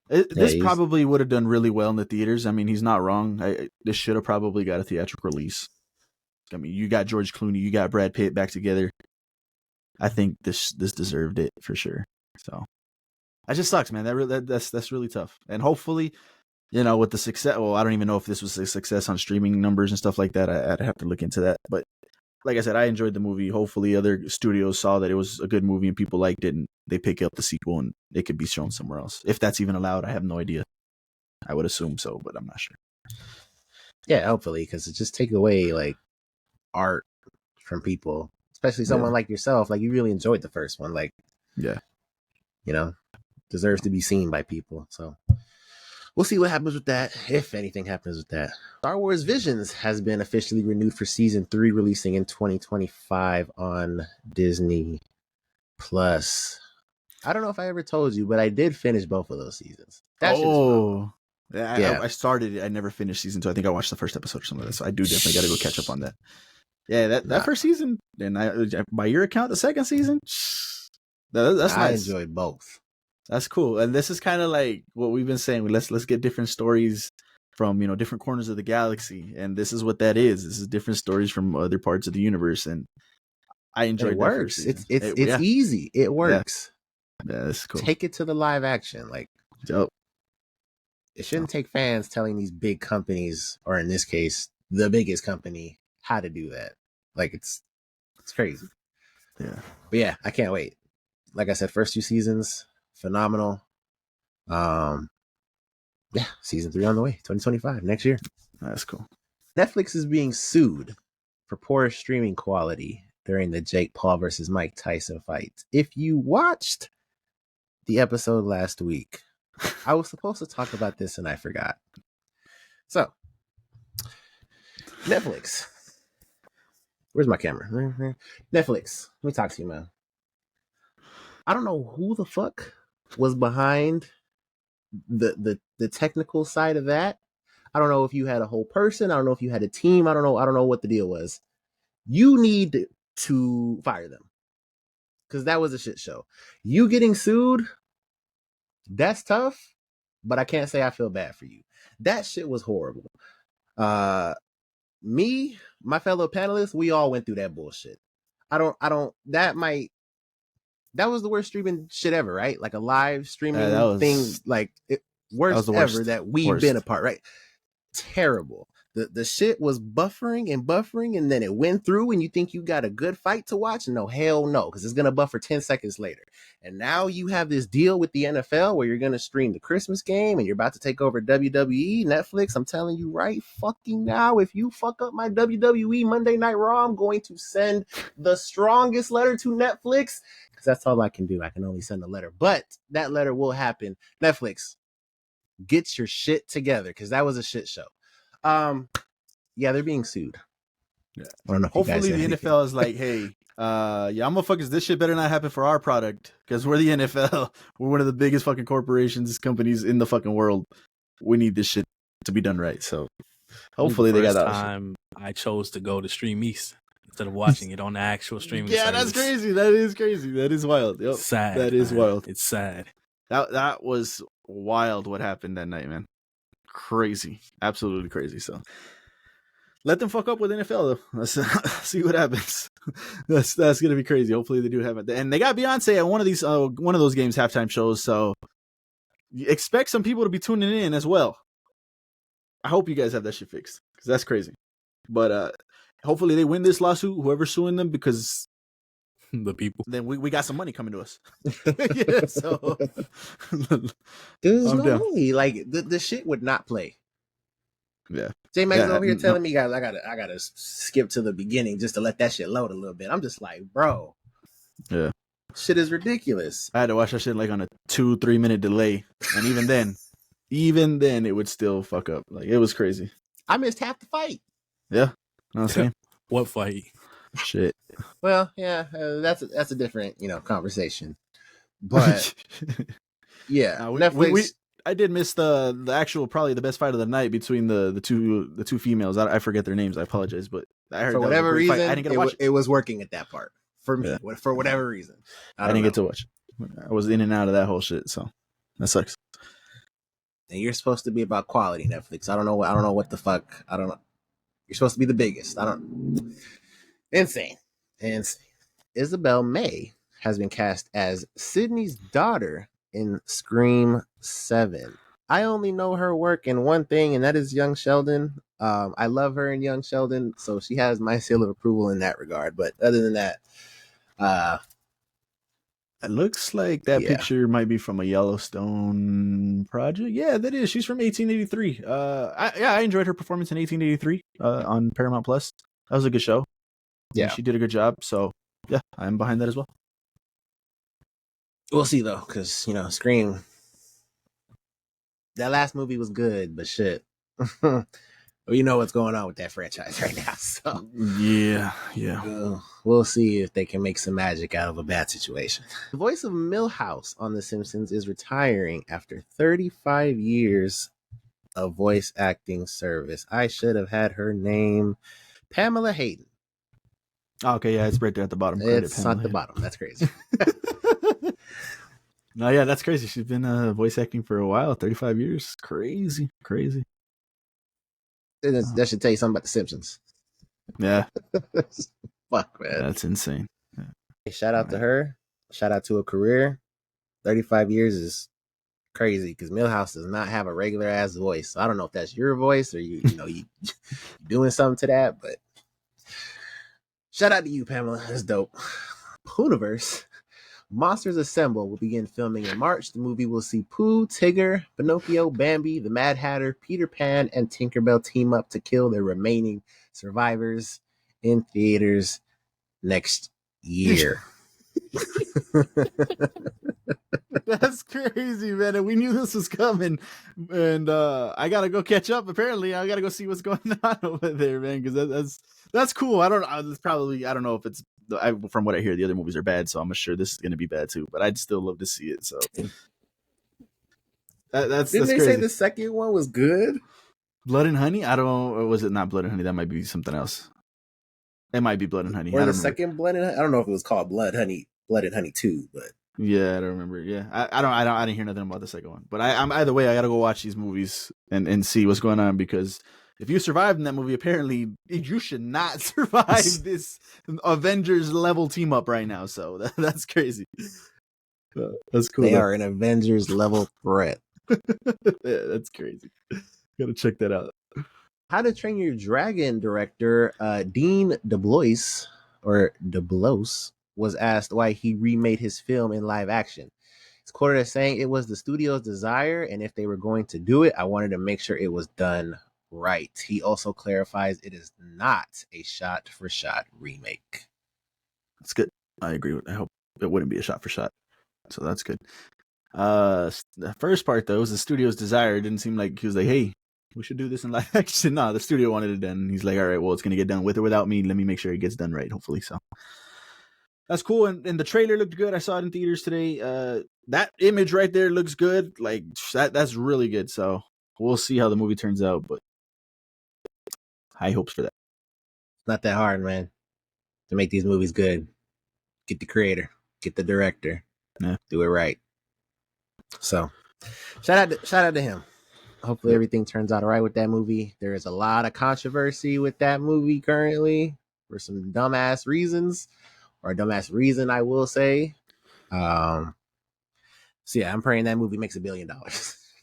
This probably would have done really well in the theaters. I mean, he's not wrong. This should have probably got a theatrical release. I mean, you got George Clooney, you got Brad Pitt back together. I think this deserved it for sure. So that just sucks, man. That's really tough. And hopefully, with the success. Well, I don't even know if this was a success on streaming numbers and stuff like that. I'd have to look into that. But like I said, I enjoyed the movie. Hopefully, other studios saw that it was a good movie and people liked it, and they pick up the sequel and it could be shown somewhere else. If that's even allowed, I have no idea. I would assume so, but I'm not sure. Yeah, hopefully, because it just take away like art from people, especially someone like yourself. Like you really enjoyed the first one. Like, yeah, deserves to be seen by people. So we'll see what happens with that, if anything happens with that. Star Wars Visions has been officially renewed for season 3, releasing in 2025 on Disney Plus. I don't know if I ever told you, but I did finish both of those seasons. I started it. I never finished season 2. I think I watched the first episode or something like that. So I do definitely got to go catch up on that. Yeah, that first season, and by your account, the second season, that's nice. I enjoyed both. That's cool. And this is kind of like what we've been saying. Let's get different stories from, different corners of the galaxy. And this is what that is. This is different stories from other parts of the universe. And I enjoyed it. Works. It's easy. It works. Yeah, that's cool. Take it to the live action. Like, dope. It shouldn't take fans telling these big companies, or in this case, the biggest company, how to do that. Like, it's crazy. Yeah. But yeah, I can't wait. Like I said, first 2 seasons, phenomenal. Season 3 on the way, 2025, next year. That's cool. Netflix is being sued for poor streaming quality during the Jake Paul versus Mike Tyson fight. If you watched the episode last week, I was supposed to talk about this and I forgot. So, Netflix. Where's my camera? Netflix. Let me talk to you, man. I don't know who the fuck was behind the technical side of that. I don't know if you had a whole person. I don't know if you had a team. I don't know what the deal was. You need to fire them, because that was a shit show. You getting sued, that's tough, but I can't say I feel bad for you. That shit was horrible. Me, my fellow panelists, we all went through that bullshit. That was the worst streaming shit ever, right? Like a live streaming thing, like worst ever that we've been a part, right? Terrible. The shit was buffering, and then it went through, and you think you got a good fight to watch? No, hell no, because it's gonna buffer 10 seconds later. And now you have this deal with the NFL where you're gonna stream the Christmas game, and you're about to take over WWE, Netflix. I'm telling you right fucking now, if you fuck up my WWE Monday Night Raw, I'm going to send the strongest letter to Netflix, because that's all I can do. I can only send a letter, but that letter will happen. Netflix, get your shit together, because that was a shit show. They're being sued. Yeah. I don't know. Hopefully the NFL is like, hey, motherfuckers, this shit better not happen for our product, because we're the NFL. We're one of the biggest fucking corporations, companies in the fucking world. We need this shit to be done right. So hopefully they got that. Time I chose to go to Stream East instead of watching it on the actual streaming. Yeah, service. That's crazy. That is crazy. That is wild. Yep. Sad. That is wild. It's sad. That was wild. What happened that night, man? Crazy, absolutely crazy. So let them fuck up with NFL though. Let's see what happens. That's gonna be crazy. Hopefully they do have it, and they got Beyonce at one of those games halftime shows. So expect some people to be tuning in as well. I hope you guys have that shit fixed, because that's crazy. But hopefully they win this lawsuit, whoever's suing them, because the people. Then we got some money coming to us. Yeah, so there's no way. Like the shit would not play. Yeah. J Max over here telling me, guys, I gotta skip to the beginning just to let that shit load a little bit. I'm just like, bro. Yeah. Shit is ridiculous. I had to watch that shit like on a 2-3 minute delay. And even then it would still fuck up. Like, it was crazy. I missed half the fight. Yeah, no, same. What fight? Shit. Well, yeah, that's a different conversation. But yeah, Netflix. I did miss the actual probably the best fight of the night between the two females. I forget their names. I apologize, but I heard for whatever reason I didn't get to watch it was working at that part for me. Yeah. For whatever reason, I didn't get to watch. I was in and out of that whole shit, so that sucks. And you're supposed to be about quality, Netflix. I don't know what the fuck. I don't know. You're supposed to be the biggest. Insane. Isabel May has been cast as Sydney's daughter in Scream 7. I only know her work in one thing, and that is Young Sheldon. I love her in Young Sheldon, so she has my seal of approval in that regard. But other than that, it looks like that picture might be from a Yellowstone project. Yeah, that is. She's from 1883. I enjoyed her performance in 1883 on Paramount Plus. That was a good show. Yeah, she did a good job. So yeah, I'm behind that as well. We'll see though, because Scream. That last movie was good, but shit. You know what's going on with that franchise right now. So yeah. We'll see if they can make some magic out of a bad situation. The voice of Milhouse on The Simpsons is retiring after 35 years of voice acting service. I should have had her name, Pamela Hayden. Okay, yeah, it's right there at the bottom. It's at the bottom. That's crazy. No, yeah, that's crazy. She's been voice acting for a while, 35 years. Crazy. That should tell you something about The Simpsons. Yeah. Fuck, man. That's insane. Yeah. Hey, shout out to her. Shout out to a career. 35 years is crazy because Milhouse does not have a regular ass voice. So I don't know if that's your voice or you doing something to that, but shout out to you, Pamela. That's dope. Pooniverse. Monsters Assemble will begin filming in March. The movie will see Pooh, Tigger, Pinocchio, Bambi, the Mad Hatter, Peter Pan, and Tinkerbell team up to kill their remaining survivors in theaters next year. That's crazy, man. And we knew this was coming. And I gotta go catch up. Apparently, I gotta go see what's going on over there, man. Because that's cool. I don't know if it's from what I hear, the other movies are bad, so I'm sure this is gonna be bad too. But I'd still love to see it. So that's Didn't they crazy. say the second one was good? Blood and Honey? I don't know. Or was it not Blood and Honey? That might be something else. It might be Blood and Honey. Or the second Blood and Honey? I don't know if it was called Blood and Honey 2, but yeah, I don't remember. Yeah, I didn't hear nothing about the second one. But I'm either way. I gotta go watch these movies and see what's going on, because if you survived in that movie, apparently you should not survive this Avengers level team up right now. So that's crazy. That's cool. They are an Avengers level threat. Yeah, that's crazy. Gotta check that out. How to Train Your Dragon director Dean DeBlois was asked why he remade his film in live action. He's quoted as saying, "It was the studio's desire, and if they were going to do it, I wanted to make sure it was done right." He also clarifies it is not a shot-for-shot remake. That's good. I agree with. I hope it wouldn't be a shot for shot. So that's good. The first part though was the studio's desire. It didn't seem like he was like, "Hey, we should do this in live action." No, the studio wanted it done. He's like, "All right, well, it's gonna get done with or without me. Let me make sure it gets done right. Hopefully, so." That's cool. And the trailer looked good. I saw it in theaters today. That image right there looks good. Like that's really good. So we'll see how the movie turns out, but high hopes for that. It's not that hard, man, to make these movies good. Get the creator, get the director, do it right. So shout out to him. Hopefully everything turns out all right with that movie. There is a lot of controversy with that movie currently for some dumbass reasons. Or a dumbass reason, I will say. So yeah, I'm praying that movie makes $1 billion.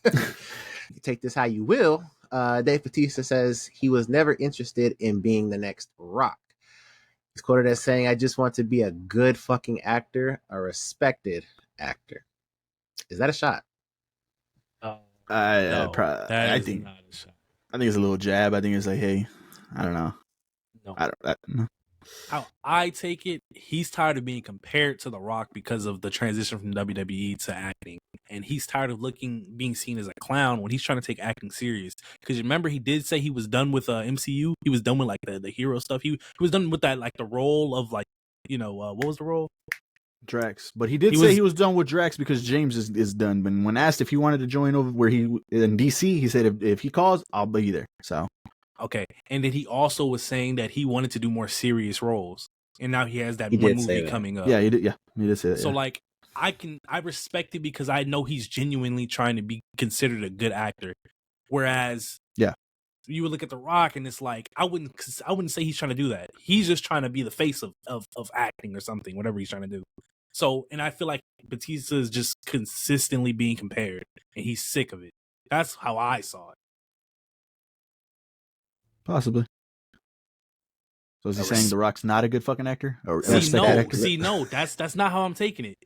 You take this how you will. Dave Bautista says he was never interested in being the next Rock. He's quoted as saying, "I just want to be a good fucking actor, a respected actor." Is that a shot? No, I think not a shot. I think it's a little jab. I think it's like, hey, I don't know. No. I don't know. How I take it, he's tired of being compared to The Rock because of the transition from WWE to acting. and he's tired of being seen as a clown when he's trying to take acting serious. Because remember, he did say he was done with MCU. He was done with like the hero stuff. He was done with that, like the role of like, what was the role? Drax. But he did say he was done with Drax because James is done. But when asked if he wanted to join over where he in DC, he said if he calls, I'll be there. So okay, and then he also was saying that he wanted to do more serious roles, and now he has that one movie coming up. Yeah, he did. Yeah, he did say that. So like, I respect it because I know he's genuinely trying to be considered a good actor. Whereas, you would look at The Rock and it's like, I wouldn't say he's trying to do that. He's just trying to be the face of acting or something, whatever he's trying to do. So, and I feel like Batista is just consistently being compared, and he's sick of it. That's how I saw it. Possibly. So is he saying The Rock's not a good fucking actor? Or no, that's not how I'm taking it.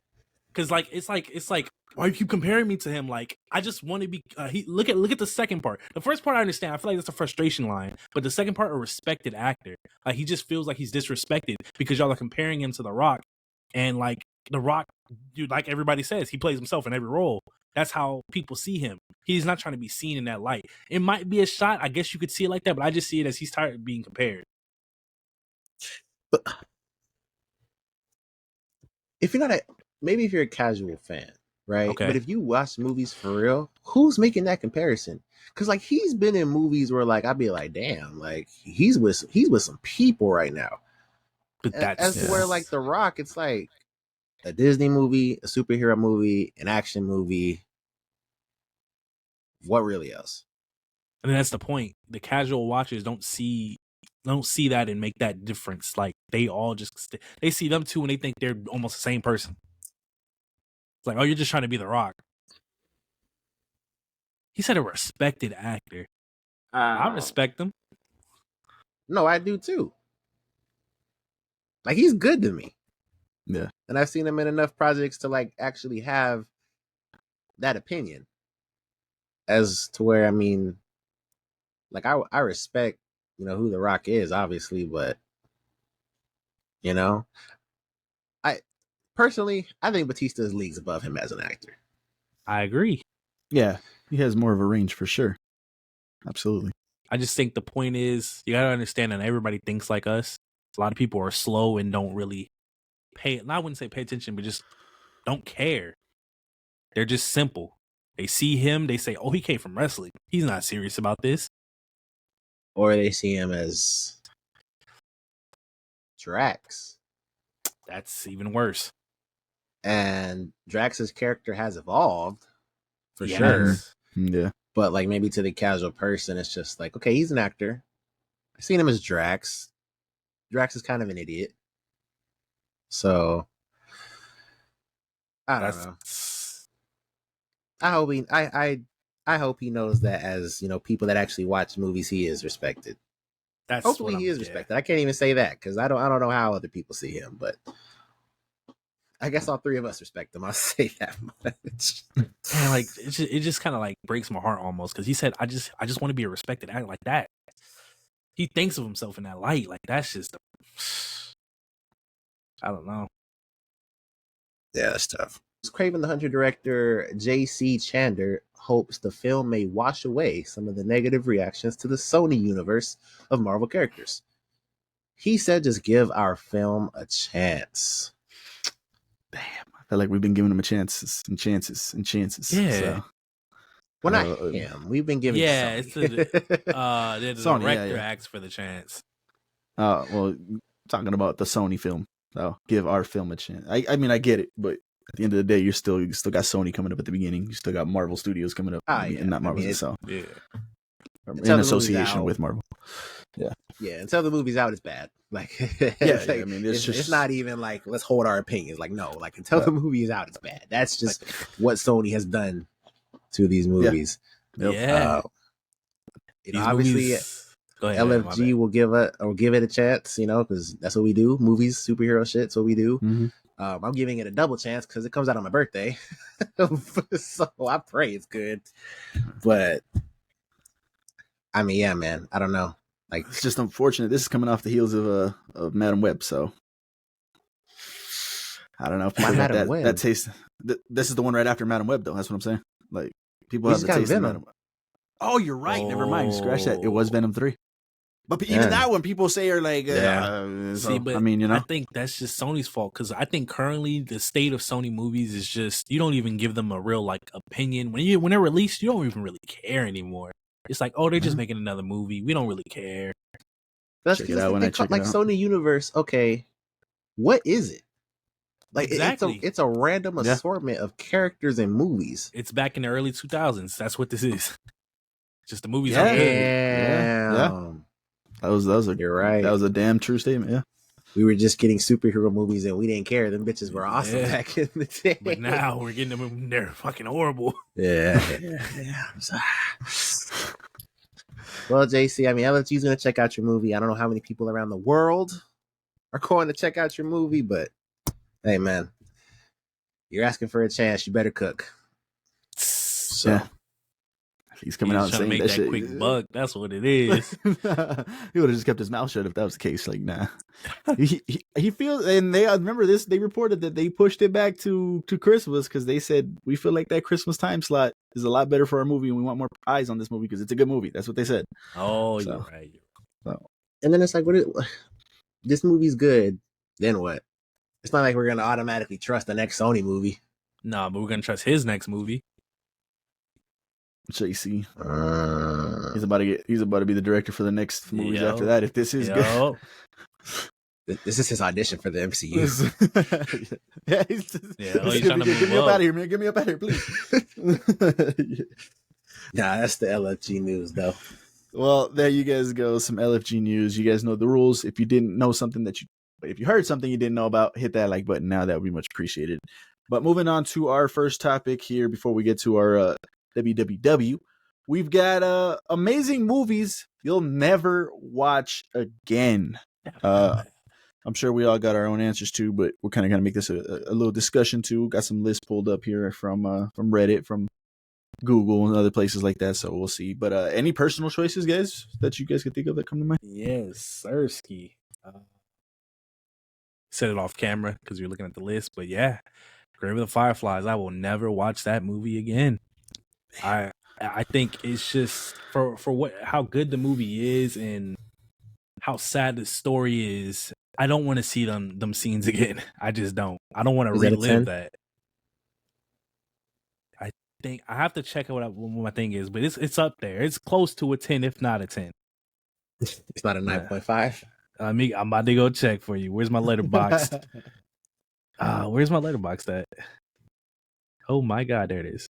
Because like it's like why you keep comparing me to him? Like I just want to be. Look at the second part. The first part I understand. I feel like that's a frustration line. But the second part, a respected actor. Like he just feels like he's disrespected because y'all are comparing him to The Rock, and like The Rock, dude, like everybody says, he plays himself in every role. That's how people see him. He's not trying to be seen in that light. It might be a shot. I guess you could see it like that, but I just see it as he's tired of being compared. But if you're not maybe if you're a casual fan, right? Okay. But if you watch movies for real, who's making that comparison? Because like he's been in movies where like I'd be like, damn, like he's with some people right now. But that's where like The Rock, it's like a Disney movie, a superhero movie, an action movie. What really else? And that's the point. The casual watchers don't see that and make that difference. Like they all just they see them two and they think they're almost the same person. It's like, oh, you're just trying to be The Rock. He said a respected actor. I respect him. No, I do too. Like he's good to me. Yeah. And I've seen him in enough projects to like actually have that opinion. As to where, I mean, like I respect, who The Rock is, obviously, but I think Batista is leagues above him as an actor. I agree. Yeah, he has more of a range for sure. Absolutely. I just think the point is you gotta understand that everybody thinks like us. A lot of people are slow and don't really I wouldn't say pay attention, but just don't care. They're just simple. They see him, they say, oh, he came from wrestling. He's not serious about this. Or they see him as Drax. That's even worse. And Drax's character has evolved, for sure. Yeah. But like maybe to the casual person, it's just like, okay, he's an actor. I've seen him as Drax. Drax is kind of an idiot. So I don't know. I hope he knows that as people that actually watch movies, he is respected. Hopefully he is respected. I can't even say that because I don't know how other people see him, but I guess all three of us respect him. I'll say that much. Yeah, like it just kind of like breaks my heart almost because he said, I just want to be a respected actor like that. He thinks of himself in that light. Like that's just I don't know. Yeah, that's tough. Kraven the Hunter director J.C. Chander hopes the film may wash away some of the negative reactions to the Sony universe of Marvel characters. He said, just give our film a chance. Damn, I feel like we've been giving him chances. Yeah. So. Well, not him. We've been giving Sony. It's the director asked for the chance. Well, talking about the Sony film. So give our film a chance. I mean, I get it, but at the end of the day, you still got Sony coming up at the beginning. You still got Marvel Studios coming up, and not Marvel. In association with Marvel. Yeah. Until the movie's out, it's bad. Like, I mean, it's not even like let's hold our opinions. Like, no, like until the movie is out, it's bad. That's just what Sony has done to these movies. Yeah. Obviously. Ahead, LFG will give it a chance, because that's what we do. Movies, superhero shit's what we do. Mm-hmm. I'm giving it a double chance because it comes out on my birthday, so I pray it's good. But I mean, yeah, man, I don't know. Like, it's just unfortunate. This is coming off the heels of Madam Web, so I don't know if Why people got Madam Web? that taste. This is the one right after Madam Web, though. That's what I'm saying. Like people We have just the got taste of Venom. Madam Web. Oh, you're right. Never mind. Scratch that. It was Venom 3. But even Yeah. that one, people say are like, Yeah. See, but I mean, you know, I think that's just Sony's fault because I think currently the state of Sony movies is just you don't even give them a real like opinion when they're released. You don't even really care anymore. It's like, oh, they're just making another movie. We don't really care. That's Check it because out when I check it like out. Sony Universe. Okay, what is it? Like Exactly. it's a random assortment of characters and movies. It's back in the early 2000s. That's what this is. Just the movies Yeah. are good. Yeah. That was a You're right. That was a damn true statement. Yeah. We were just getting superhero movies and we didn't care. Them bitches were awesome back in the day. But now we're getting them and they're fucking horrible. Yeah. Well, JC, I mean, LFG's going to check out your movie. I don't know how many people around the world are going to check out your movie, but hey, man, you're asking for a chance. You better cook. So. Yeah. He's coming out and trying saying to make that that shit. quick buck. That's what it is. He would have just kept his mouth shut if that was the case. Like, nah. he feels, and they remember this. They reported that they pushed it back to Christmas because they said we feel like that Christmas time slot is a lot better for our movie, and we want more eyes on this movie because it's a good movie. That's what they said. Oh, So. you're right. So. And then it's like, this movie's good. Then what? It's not like we're gonna automatically trust the next Sony movie. Nah, but we're gonna trust his next movie. JC. He's about to be the director for the next movies after that. If this is good. This is his audition for the MCU. He's trying to get me up out of here, man. Get me up out of here, please. Nah, that's the LFG news, though. Well, there you guys go. Some LFG news. You guys know the rules. If you didn't know something if you heard something you didn't know about, hit that like button now. That would be much appreciated. But moving on to our first topic here before we get to our WWW, we've got amazing movies you'll never watch again. I'm sure we all got our own answers too, but we're kind of going to make this a little discussion too. Got some lists pulled up here from Reddit, from Google, and other places like that. So we'll see. But any personal choices, guys, that you guys could think of that come to mind? Yes, Sirski. Set it off camera because you're looking at the list. But yeah, Grave of the Fireflies. I will never watch that movie again. I think it's just for how good the movie is and how sad the story is. I don't want to see them scenes again. I just don't. I don't want to relive that. I think I have to check out what my thing is, but it's up there. It's close to a 10, if not a 10. It's not a 9.5. I'm about to go check for you. Where's my Letterboxd? Where's my Letterboxd at? Oh my God, there it is.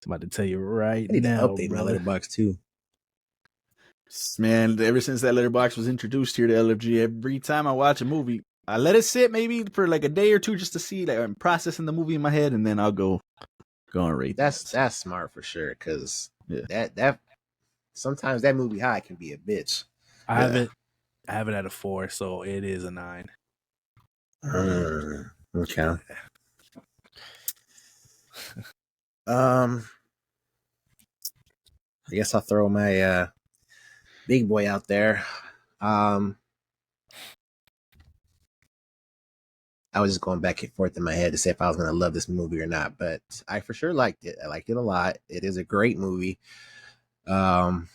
I'm about to tell you right I need now. to update my Letterboxd too. Man, ever since that Letterboxd was introduced here to LFG, every time I watch a movie, I let it sit maybe for like a day or two just to see, like, I'm processing the movie in my head, and then I'll go and rate. That's smart for sure, because that sometimes that movie high can be a bitch. I have it at a 4, so it is a 9. Okay. I guess I'll throw my big boy out there. I was just going back and forth in my head to say if I was going to love this movie or not, but I for sure liked it. I liked it a lot. It is a great movie. Amazing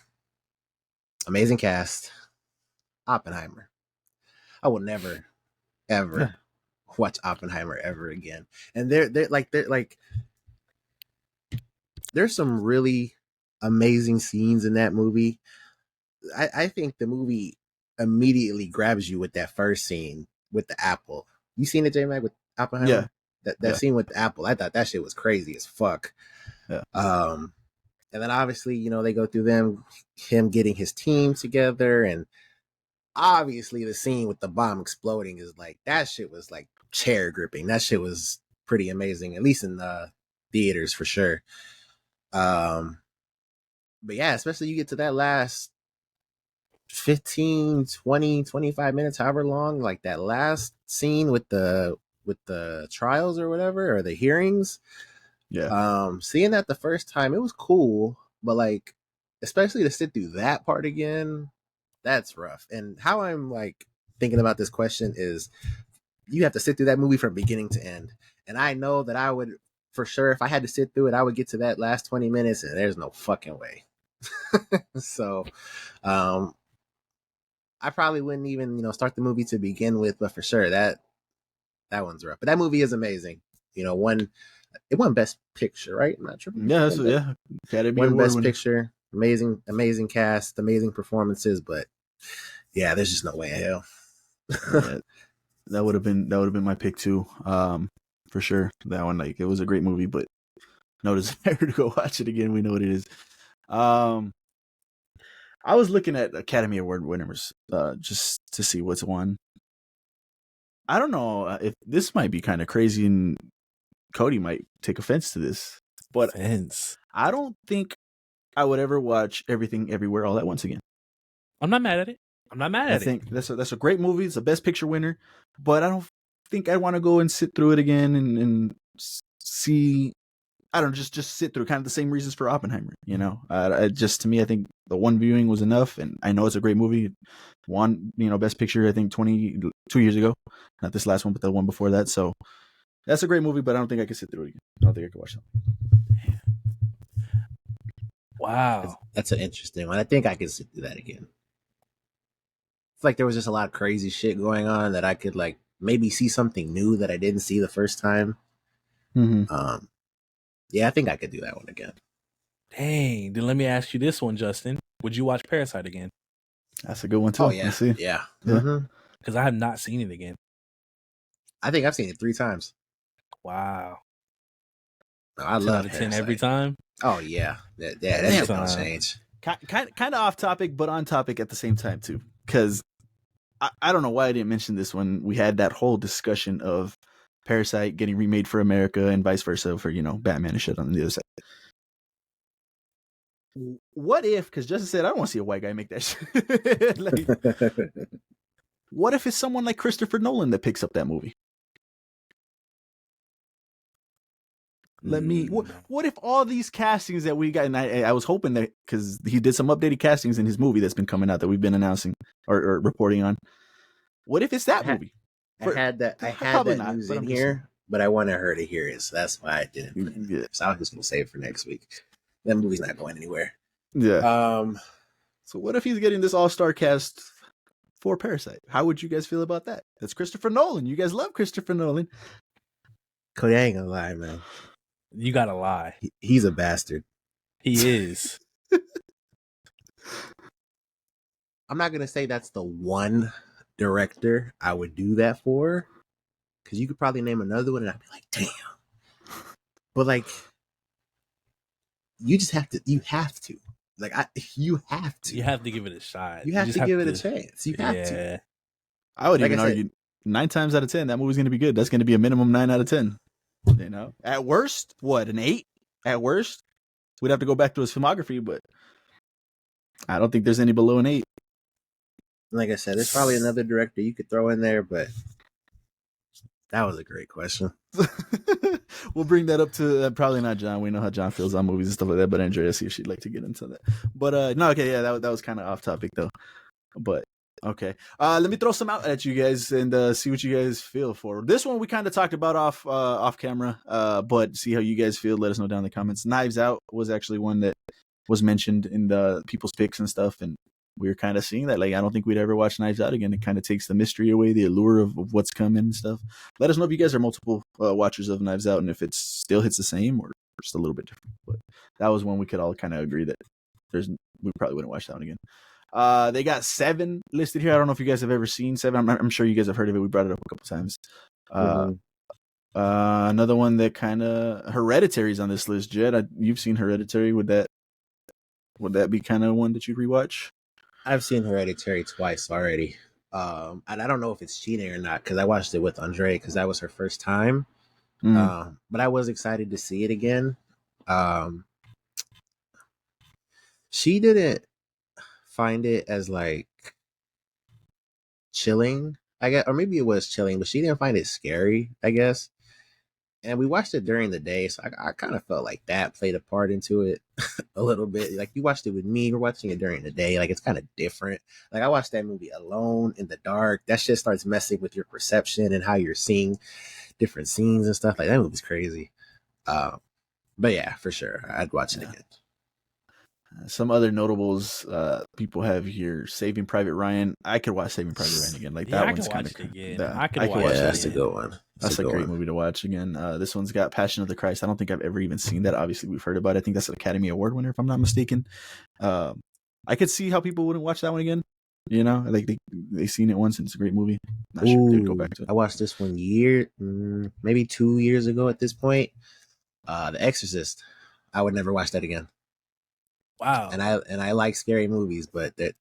cast. Oppenheimer. I will never, ever watch Oppenheimer ever again. And there's some really amazing scenes in that movie. I think the movie immediately grabs you with that first scene with the apple. You seen it, J-Mac, with Oppenheimer? Yeah. That scene with the apple, I thought that shit was crazy as fuck. Yeah. And then obviously, they go through him getting his team together, and obviously the scene with the bomb exploding is like, that shit was like chair gripping. That shit was pretty amazing, at least in the theaters for sure. But yeah, especially you get to that last 15, 20, 25 minutes, however long, like that last scene with the trials or whatever, or the hearings. Yeah. Seeing that the first time, it was cool, but like, especially to sit through that part again, that's rough. And how I'm like thinking about this question is, you have to sit through that movie from beginning to end. And I know that I would, for sure, if I had to sit through it, I would get to that last 20 minutes, and there's no fucking way. So, I probably wouldn't even, start the movie to begin with, but for sure that one's rough. But that movie is amazing. It won Best Picture, right? I'm not sure. Yeah, yeah. Academy Won Award Best winner. Picture. Amazing cast, amazing performances, but yeah, there's just no way in hell. Yeah, that would have been my pick too. For sure. That one, like, it was a great movie, but no desire to go watch it again. We know what it is. I was looking at Academy Award winners just to see what's won. I don't know if this might be kind of crazy, and Cody might take offense to this, but I don't think I would ever watch Everything Everywhere All at Once again. I'm not mad at it. I think that's a great movie. It's a Best Picture winner, but I don't think I want to go and sit through it again and see. I don't know, just sit through kind of the same reasons for Oppenheimer. Just to me, I think the one viewing was enough, and I know it's a great movie. It won, Best Picture, I think 22 years ago, not this last one, but the one before that. So that's a great movie, but I don't think I could sit through it again. I don't think I could watch that. Wow, that's an interesting one. I think I could sit through that again. It's like there was just a lot of crazy shit going on that I could maybe see something new that I didn't see the first time. Mm-hmm. Yeah, I think I could do that one again. Dang. Then let me ask you this one, Justin. Would you watch Parasite again? That's a good one too. Oh, yeah. Let's see. Yeah. Because I have not seen it again. I think I've seen it 3 times. Wow. No, I love 10 out of 10 every time. Oh yeah, that's gonna change. Kind of off topic, but on topic at the same time too. Because I don't know why I didn't mention this when we had that whole discussion of Parasite getting remade for America and vice versa for Batman and shit on the other side. What if? Because Justin said I don't want to see a white guy make that shit. What if it's someone like Christopher Nolan that picks up that movie? What if all these castings that we got, and I was hoping that because he did some updated castings in his movie that's been coming out that we've been announcing or reporting on. What if it's that movie? I had that news in here, but I wanted her to hear it, so that's why I didn't. Yeah. So I was just gonna save it for next week. That movie's not going anywhere. Yeah. So what if he's getting this all-star cast for Parasite? How would you guys feel about that? That's Christopher Nolan. You guys love Christopher Nolan. Cody, I ain't gonna lie, man. You gotta lie. He's a bastard. He is. I'm not gonna say that's the one director I would do that for, because you could probably name another one and I'd be like, damn. But you just have to. You have to. You have to. You have to give it a shot. You have to give it a chance. You have to. I would even argue 9 times out of 10 that movie's going to be good. That's going to be a minimum 9 out of 10. At worst, what, an 8? At worst, we'd have to go back to his filmography, but I don't think there's any below an 8. Like I said, there's probably another director you could throw in there, but that was a great question. We'll bring that up to probably not John. We know how John feels on movies and stuff like that, but Andrea, see if she'd like to get into that. But no, okay, yeah, that was kind of off topic though. But okay, let me throw some out at you guys and see what you guys feel for this one. We kind of talked about off camera, but see how you guys feel. Let us know down in the comments. Knives Out was actually one that was mentioned in the people's picks and stuff, and we were kind of seeing that. I don't think we'd ever watch Knives Out again. It kind of takes the mystery away, the allure of what's coming and stuff. Let us know if you guys are multiple watchers of Knives Out and if it still hits the same or just a little bit different. But that was one we could all kind of agree that we probably wouldn't watch that one again. They got 7 listed here. I don't know if you guys have ever seen 7. I'm sure you guys have heard of it. We brought it up a couple times. Another one that kind of Hereditary is on this list. Jed, you've seen Hereditary. Would that be kind of one that you'd rewatch? I've seen Hereditary twice already. And I don't know if it's cheating or not because I watched it with Andre because that was her first time. But I was excited to see it again. She didn't find it as chilling, I guess, or maybe it was chilling, but she didn't find it scary, I guess. and we watched it during the day, so I kind of felt like that played a part into it a little bit. Like you watched it with me, we're watching it during the day, like it's kind of different. Like I watched that movie alone in the dark. That shit starts messing with your perception and how you're seeing different scenes and stuff. Like that movie's crazy. But yeah, for sure, I'd watch it again. Some other notables people have here: Saving Private Ryan. I could watch Saving Private Ryan again. Like that one's kind of again. I I could could watch watch it that That's a again. good one. That's a great movie to watch again. This one's got Passion of the Christ. I don't think I've ever even seen that. Obviously, we've heard about it. I think that's an Academy Award winner, if I'm not mistaken. I could see how people wouldn't watch that one again. You know, like they seen it once and it's a great movie. Not sure if they'd go back to it. I watched this one maybe 2 years ago at this point. The Exorcist. I would never watch that again. Wow. And I like scary movies, but that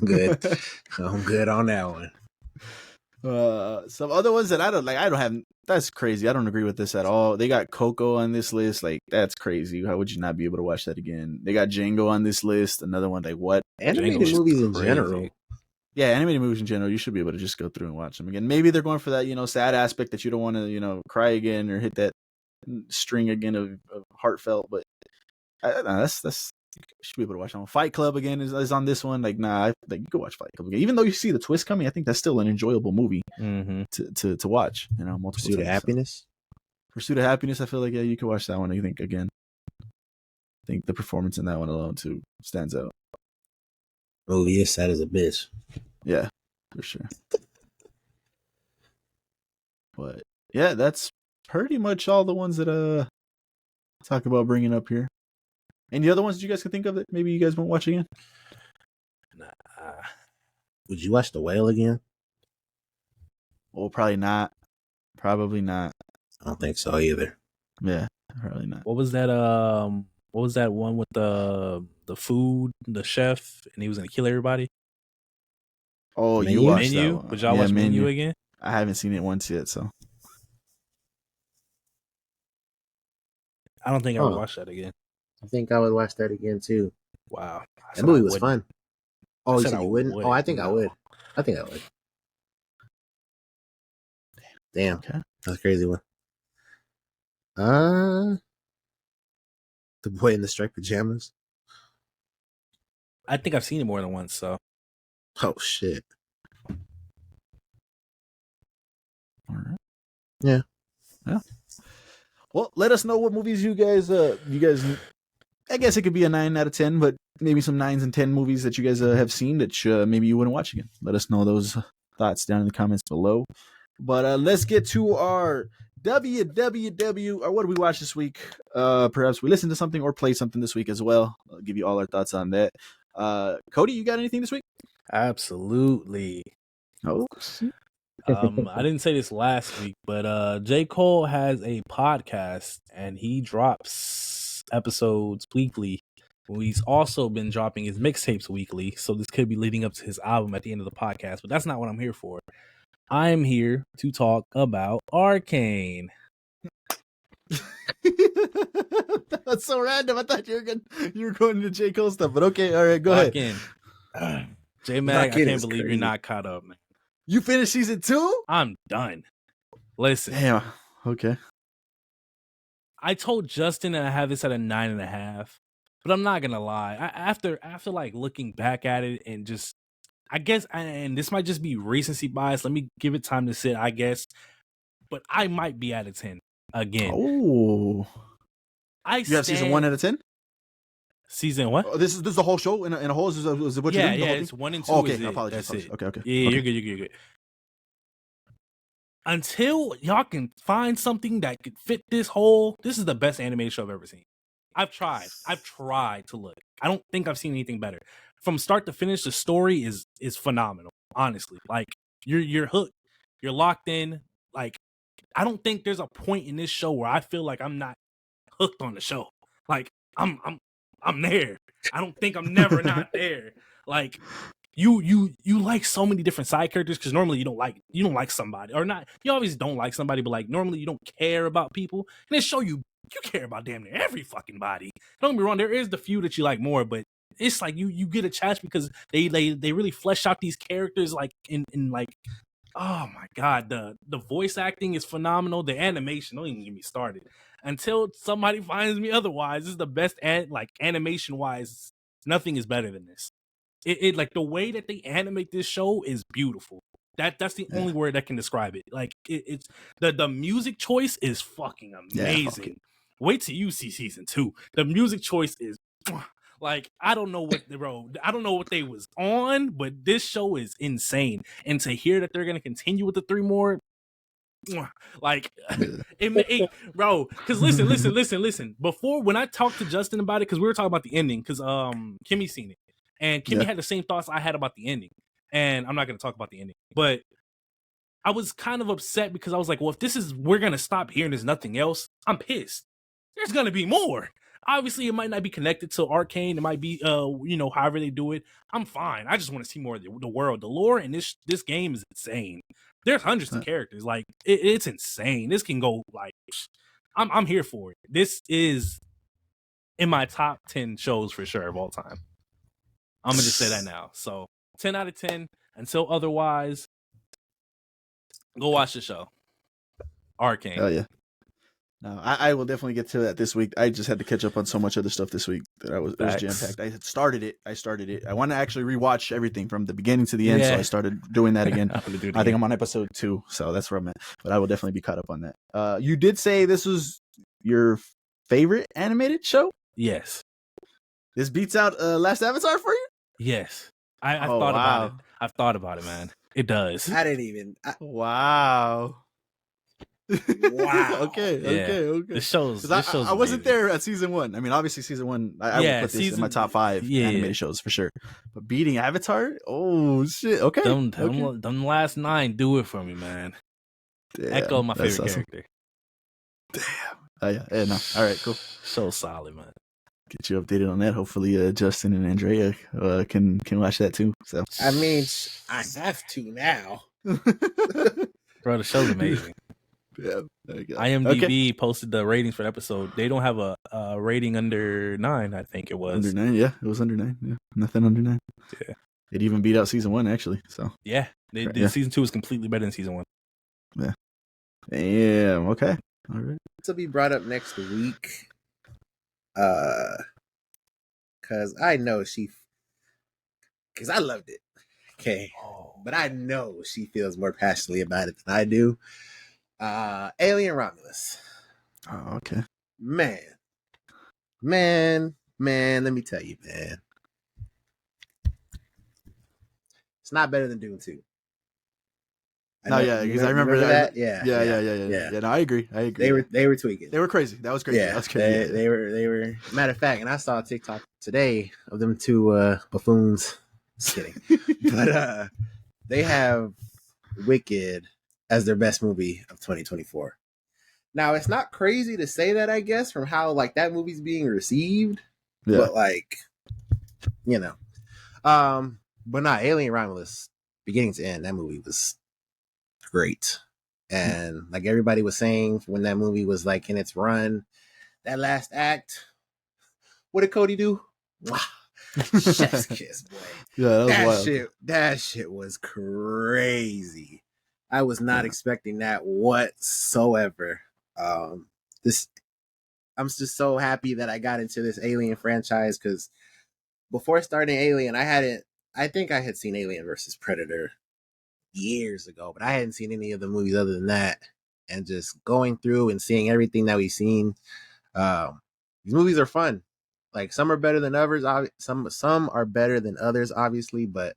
good. I'm good on that one. Some other ones that I don't have. That's crazy. I don't agree with this at all. They got Coco on this list. Like that's crazy. How would you not be able to watch that again? They got Django on this list. Another one. Like what? Animated movies in general. Yeah, animated movies in general. You should be able to just go through and watch them again. Maybe they're going for that, sad aspect that you don't want to, cry again or hit that string again of heartfelt. But I don't know, that's you should be able to watch that one. Fight Club again is on this one. Like you could watch Fight Club again, even though you see the twist coming. I think that's still an enjoyable movie to watch. Multiple Pursuit of Happiness. Pursuit of Happiness. I feel like you could watch that one. I think again. I think the performance in that one alone too stands out. Movie is sad as a bitch. Yeah, for sure. But yeah, that's pretty much all the ones that talk about bringing up here. Any other ones that you guys can think of that maybe you guys won't watch again? Nah. Would you watch The Whale again? Well, probably not. Probably not. I don't think so either. Yeah, probably not. What was that? What was that one with the food, the chef, and he was gonna kill everybody? Oh, you watched Menu? that one. Would y'all watch Menu again? I haven't seen it once yet, so I don't think I would watch that again. I think I would watch that again too. Wow, That movie was fun. Oh, you said you wouldn't? would. Oh, I think I would. I think I would. Damn, okay. That's a crazy one. The Boy in the Striped Pajamas. I think I've seen it more than once. So, oh shit. All right. Yeah. Well, let us know what movies you guys. I guess it could be a 9 out of 10, but maybe some 9s and 10 movies that you guys have seen that maybe you wouldn't watch again. Let us know those thoughts down in the comments below. But let's get to our WWW, or what did we watch this week? Perhaps we listened to something or played something this week as well. I'll give you all our thoughts on that. Cody, you got anything this week? absolutely. Oh, I didn't say this last week, but J. Cole has a podcast and he drops episodes weekly. He's also been dropping his mixtapes weekly, so this could be leading up to his album at the end of the podcast, but that's not what I'm here for. I'm here to talk about Arcane. That's so random. I thought you were going to J. Cole stuff, but okay, all right, go ahead. J Mag, I Arcane can't is believe crazy. you're not caught up, man. You finished season 2? I'm done. Listen, Damn. Okay. I told Justin that I have this at a 9.5, but I'm not gonna lie. After like looking back at it and just, I guess, and this might just be recency bias. Let me give it time to sit, I guess. But I might be at a 10 again. Oh. You have season 1 out of 10? Season what? Oh, this is the whole show in a whole. Is what you're doing? The whole it's thing? 1 and 2. Oh, okay, is I it. apologize. That's it. Okay. Yeah, okay. you're good. Until y'all can find something that could fit this hole, this is the best animated show I've ever seen. I've tried to look. I don't think I've seen anything better. From start to finish, the story is phenomenal. Honestly, like you're hooked, you're locked in. Like I don't think there's a point in this show where I feel like I'm not hooked on the show. Like I'm there. I don't think I'm never not there. Like you like so many different side characters because normally you don't like somebody or not. You always don't like somebody, but like normally you don't care about people. And they show you care about damn near every fucking body. Don't get me wrong, there is the few that you like more, but it's like you get attached because they really flesh out these characters like in like oh my god, the voice acting is phenomenal. The animation, don't even get me started. Until somebody finds me otherwise, this is the best like animation wise. Nothing is better than this. It like the way that they animate this show is beautiful. That's the only word that can describe it. Like it's the music choice is fucking amazing. Wait till you see season 2. The music choice is like I don't know what they was on, but this show is insane. And to hear that they're gonna continue with the 3 more, like bro, because listen. Before, when I talked to Justin about it, because we were talking about the ending, because Kimmy seen it, and Kimmy had the same thoughts I had about the ending, and I'm not gonna talk about the ending, but I was kind of upset because I was like, well, if we're gonna stop here and there's nothing else, I'm pissed. There's gonna be more. Obviously, it might not be connected to Arcane. It might be, however they do it. I'm fine. I just want to see more of the world. The lore in this game is insane. There's hundreds of characters. Like it's insane. This can go like, I'm here for it. This is in my top 10 shows for sure of all time. I'm gonna just say that now. So 10 out of 10. Until otherwise, go watch the show. Arcane. Oh yeah. No, I will definitely get to that this week. I just had to catch up on so much other stuff this week that it was jam packed. I had started it. I want to actually rewatch everything from the beginning to the end, so I started doing that again. I think I'm on episode 2, so that's where I'm at. But I will definitely be caught up on that. You did say this was your favorite animated show? Yes. This beats out Last Avatar for you? Yes. I thought about it. I've thought about it, man. It does. I didn't even. Wow. Wow. Okay. This show's I wasn't there at season 1. I mean, obviously season 1. I would put this in my top 5 animated shows for sure. But beating Avatar? Oh shit. Okay. Them last 9 do it for me, man. Damn, Echo, my favorite character. Damn. Oh yeah. No. All right. Cool. So solid, man. Get you updated on that. Hopefully, Justin and Andrea can watch that too. So I mean, I have to now. Bro, the show's amazing. Yeah, there you go. IMDb posted the ratings for the episode. They don't have a rating under 9, I think it was. Under 9, yeah. It was under 9. Yeah. Nothing under 9. Yeah. It even beat out season 1, actually. So yeah. Season 2 is completely better than season 1. Yeah. Damn. Okay. All right. This will be brought up next week. Cause I know because I loved it. Okay. But I know she feels more passionately about it than I do. Alien Romulus. Oh, okay. Man, let me tell you, man. It's not better than Dune 2. Because I remember that. Yeah. No, I agree. They were tweaking. They were crazy. That was crazy. Yeah, that was crazy. They were. Matter of fact, and I saw a TikTok today of them 2 buffoons. Just kidding. But they have Wicked as their best movie of 2024. Now, it's not crazy to say that, I guess, from how like that movie's being received. Yeah. But like, but not Alien Romulus, beginning to end, that movie was great. And like everybody was saying when that movie was like in its run, that last act, what did Cody do? Wow. Chef's kiss, boy. Yeah, that was wild. That shit was crazy. I was not expecting that whatsoever. I'm just so happy that I got into this Alien franchise because before starting Alien, I think I had seen Alien versus Predator years ago, but I hadn't seen any of the movies other than that. And just going through and seeing everything that we've seen, these movies are fun. Like some are better than others. Some are better than others, obviously, but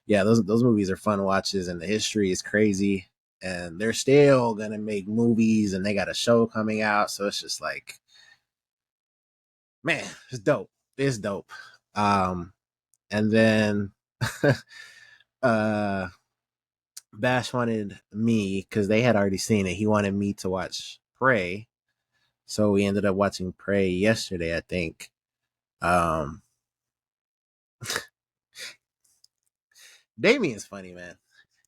yeah, those movies are fun watches, and the history is crazy. And they're still gonna make movies, and they got a show coming out, so it's just like, man, it's dope. It's dope. And then Bash wanted me, because they had already seen it, he wanted me to watch Prey. So we ended up watching Prey yesterday, I think. Damien's funny, man.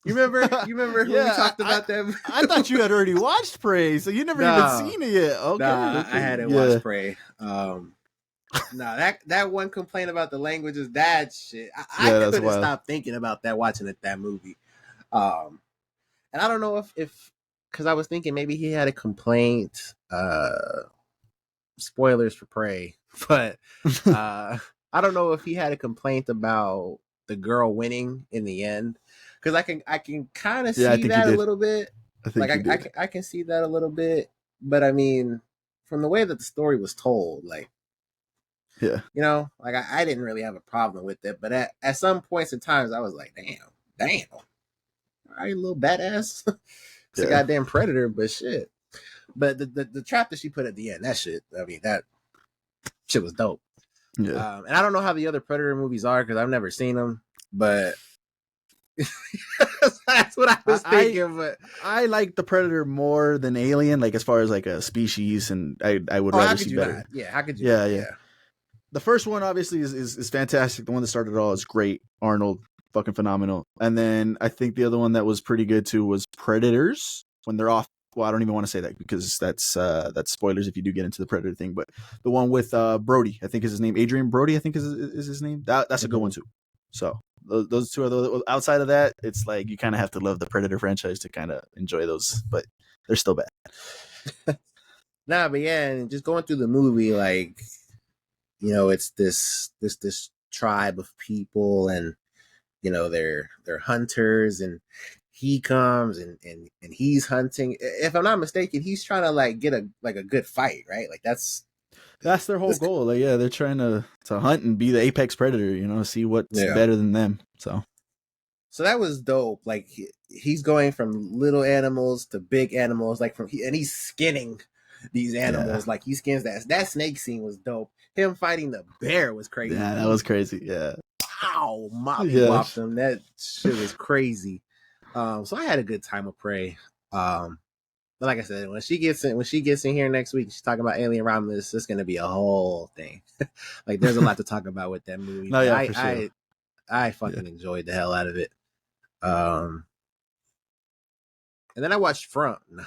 You remember when we talked about that? I thought you had already watched Prey, so you never even seen it yet. Okay, I hadn't watched Prey. That one complaint about the language is that shit. I couldn't stop thinking about that watching that movie. And I don't know if because I was thinking maybe he had a complaint. Spoilers for Prey, but I don't know if he had a complaint about the girl winning in the end, because I can kind of see that a little bit. I think like I can see that a little bit, but I mean, from the way that the story was told, like, yeah, you know, like I didn't really have a problem with it, but at some points in times I was like, damn, all right, little badass. It's a goddamn predator, but shit. But the trap that she put at the end, that shit, I mean, that shit was dope. Yeah. And I don't know how the other Predator movies are because I've never seen them, but that's what I was thinking. But I like the Predator more than Alien, like as far as like a species, and I would rather see better. Not? Yeah, how could you? Yeah. The first one obviously is fantastic. The one that started it all is great. Arnold, fucking phenomenal. And then I think the other one that was pretty good too was Predators, when they're off. Well, I don't even want to say that because that's spoilers if you do get into the Predator thing. But the one with Brody, I think is his name. Adrian Brody, I think is his name. That's a good one too. So those two are the. Outside of that, it's like you kind of have to love the Predator franchise to kind of enjoy those, but they're still bad. Nah, but yeah, and just going through the movie, like, you know, it's this tribe of people, and you know they're hunters, and he comes and he's hunting. If I'm not mistaken, he's trying to like get a good fight, right? Like that's their whole goal. Like, yeah, they're trying to hunt and be the apex predator, you know, see what's better than them. So that was dope. Like he's going from little animals to big animals, like and he's skinning these animals. Like he skins that snake scene was dope. Him fighting the bear was crazy. Yeah, that was crazy. Yeah. Wow, mopped him. That shit was crazy. So I had a good time with Prey. But like I said, when she gets in here next week, she's talking about Alien Romulus. It's gonna be a whole thing. Like there's a lot to talk about with that movie. No, yeah, for sure. I fucking enjoyed the hell out of it. And then I watched From. No,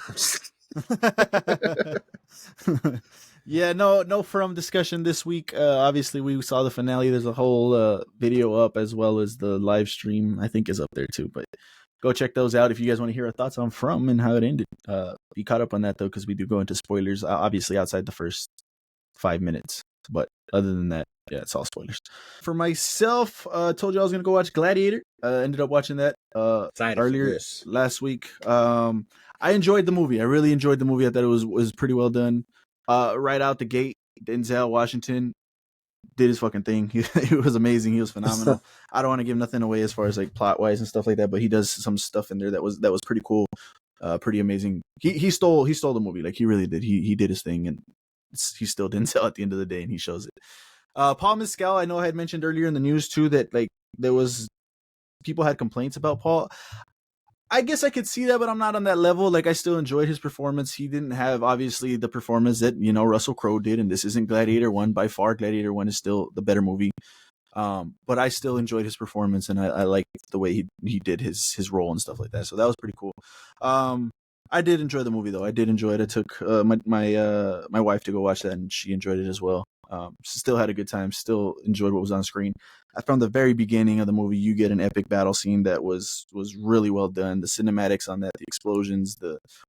yeah, no From discussion this week. Obviously we saw the finale. There's a whole video up as well as the live stream, I think, is up there too. But go check those out if you guys want to hear our thoughts on From and how it ended. Be caught up on that though, because we do go into spoilers, obviously outside the first 5 minutes. But other than that, yeah, it's all spoilers. For myself, told you I was gonna go watch Gladiator. Ended up watching that earlier last week. I enjoyed the movie. I really enjoyed the movie. I thought it was pretty well done. Right out the gate, Denzel Washington did his fucking thing. He was amazing. He was phenomenal. I don't want to give nothing away as far as like plot wise and stuff like that, but he does some stuff in there that was pretty cool, pretty amazing. He stole the movie. Like he really did. He did his thing, and he still Denzel at the end of the day, and he shows it. Paul Mescal, I know I had mentioned earlier in the news too that like there was people had complaints about Paul. I guess I could see that, but I'm not on that level. Like I still enjoyed his performance. He didn't have obviously the performance that, you know, Russell Crowe did, and this isn't Gladiator 1. By far, Gladiator 1 is still the better movie. But I still enjoyed his performance, and I liked the way he did his role and stuff like that. So that was pretty cool. I did enjoy the movie though. I did enjoy it. I took my wife to go watch that, and she enjoyed it as well. Still had a good time. Still enjoyed what was on screen. From the very beginning of the movie, you get an epic battle scene that was really well done. The cinematics on that, the explosions,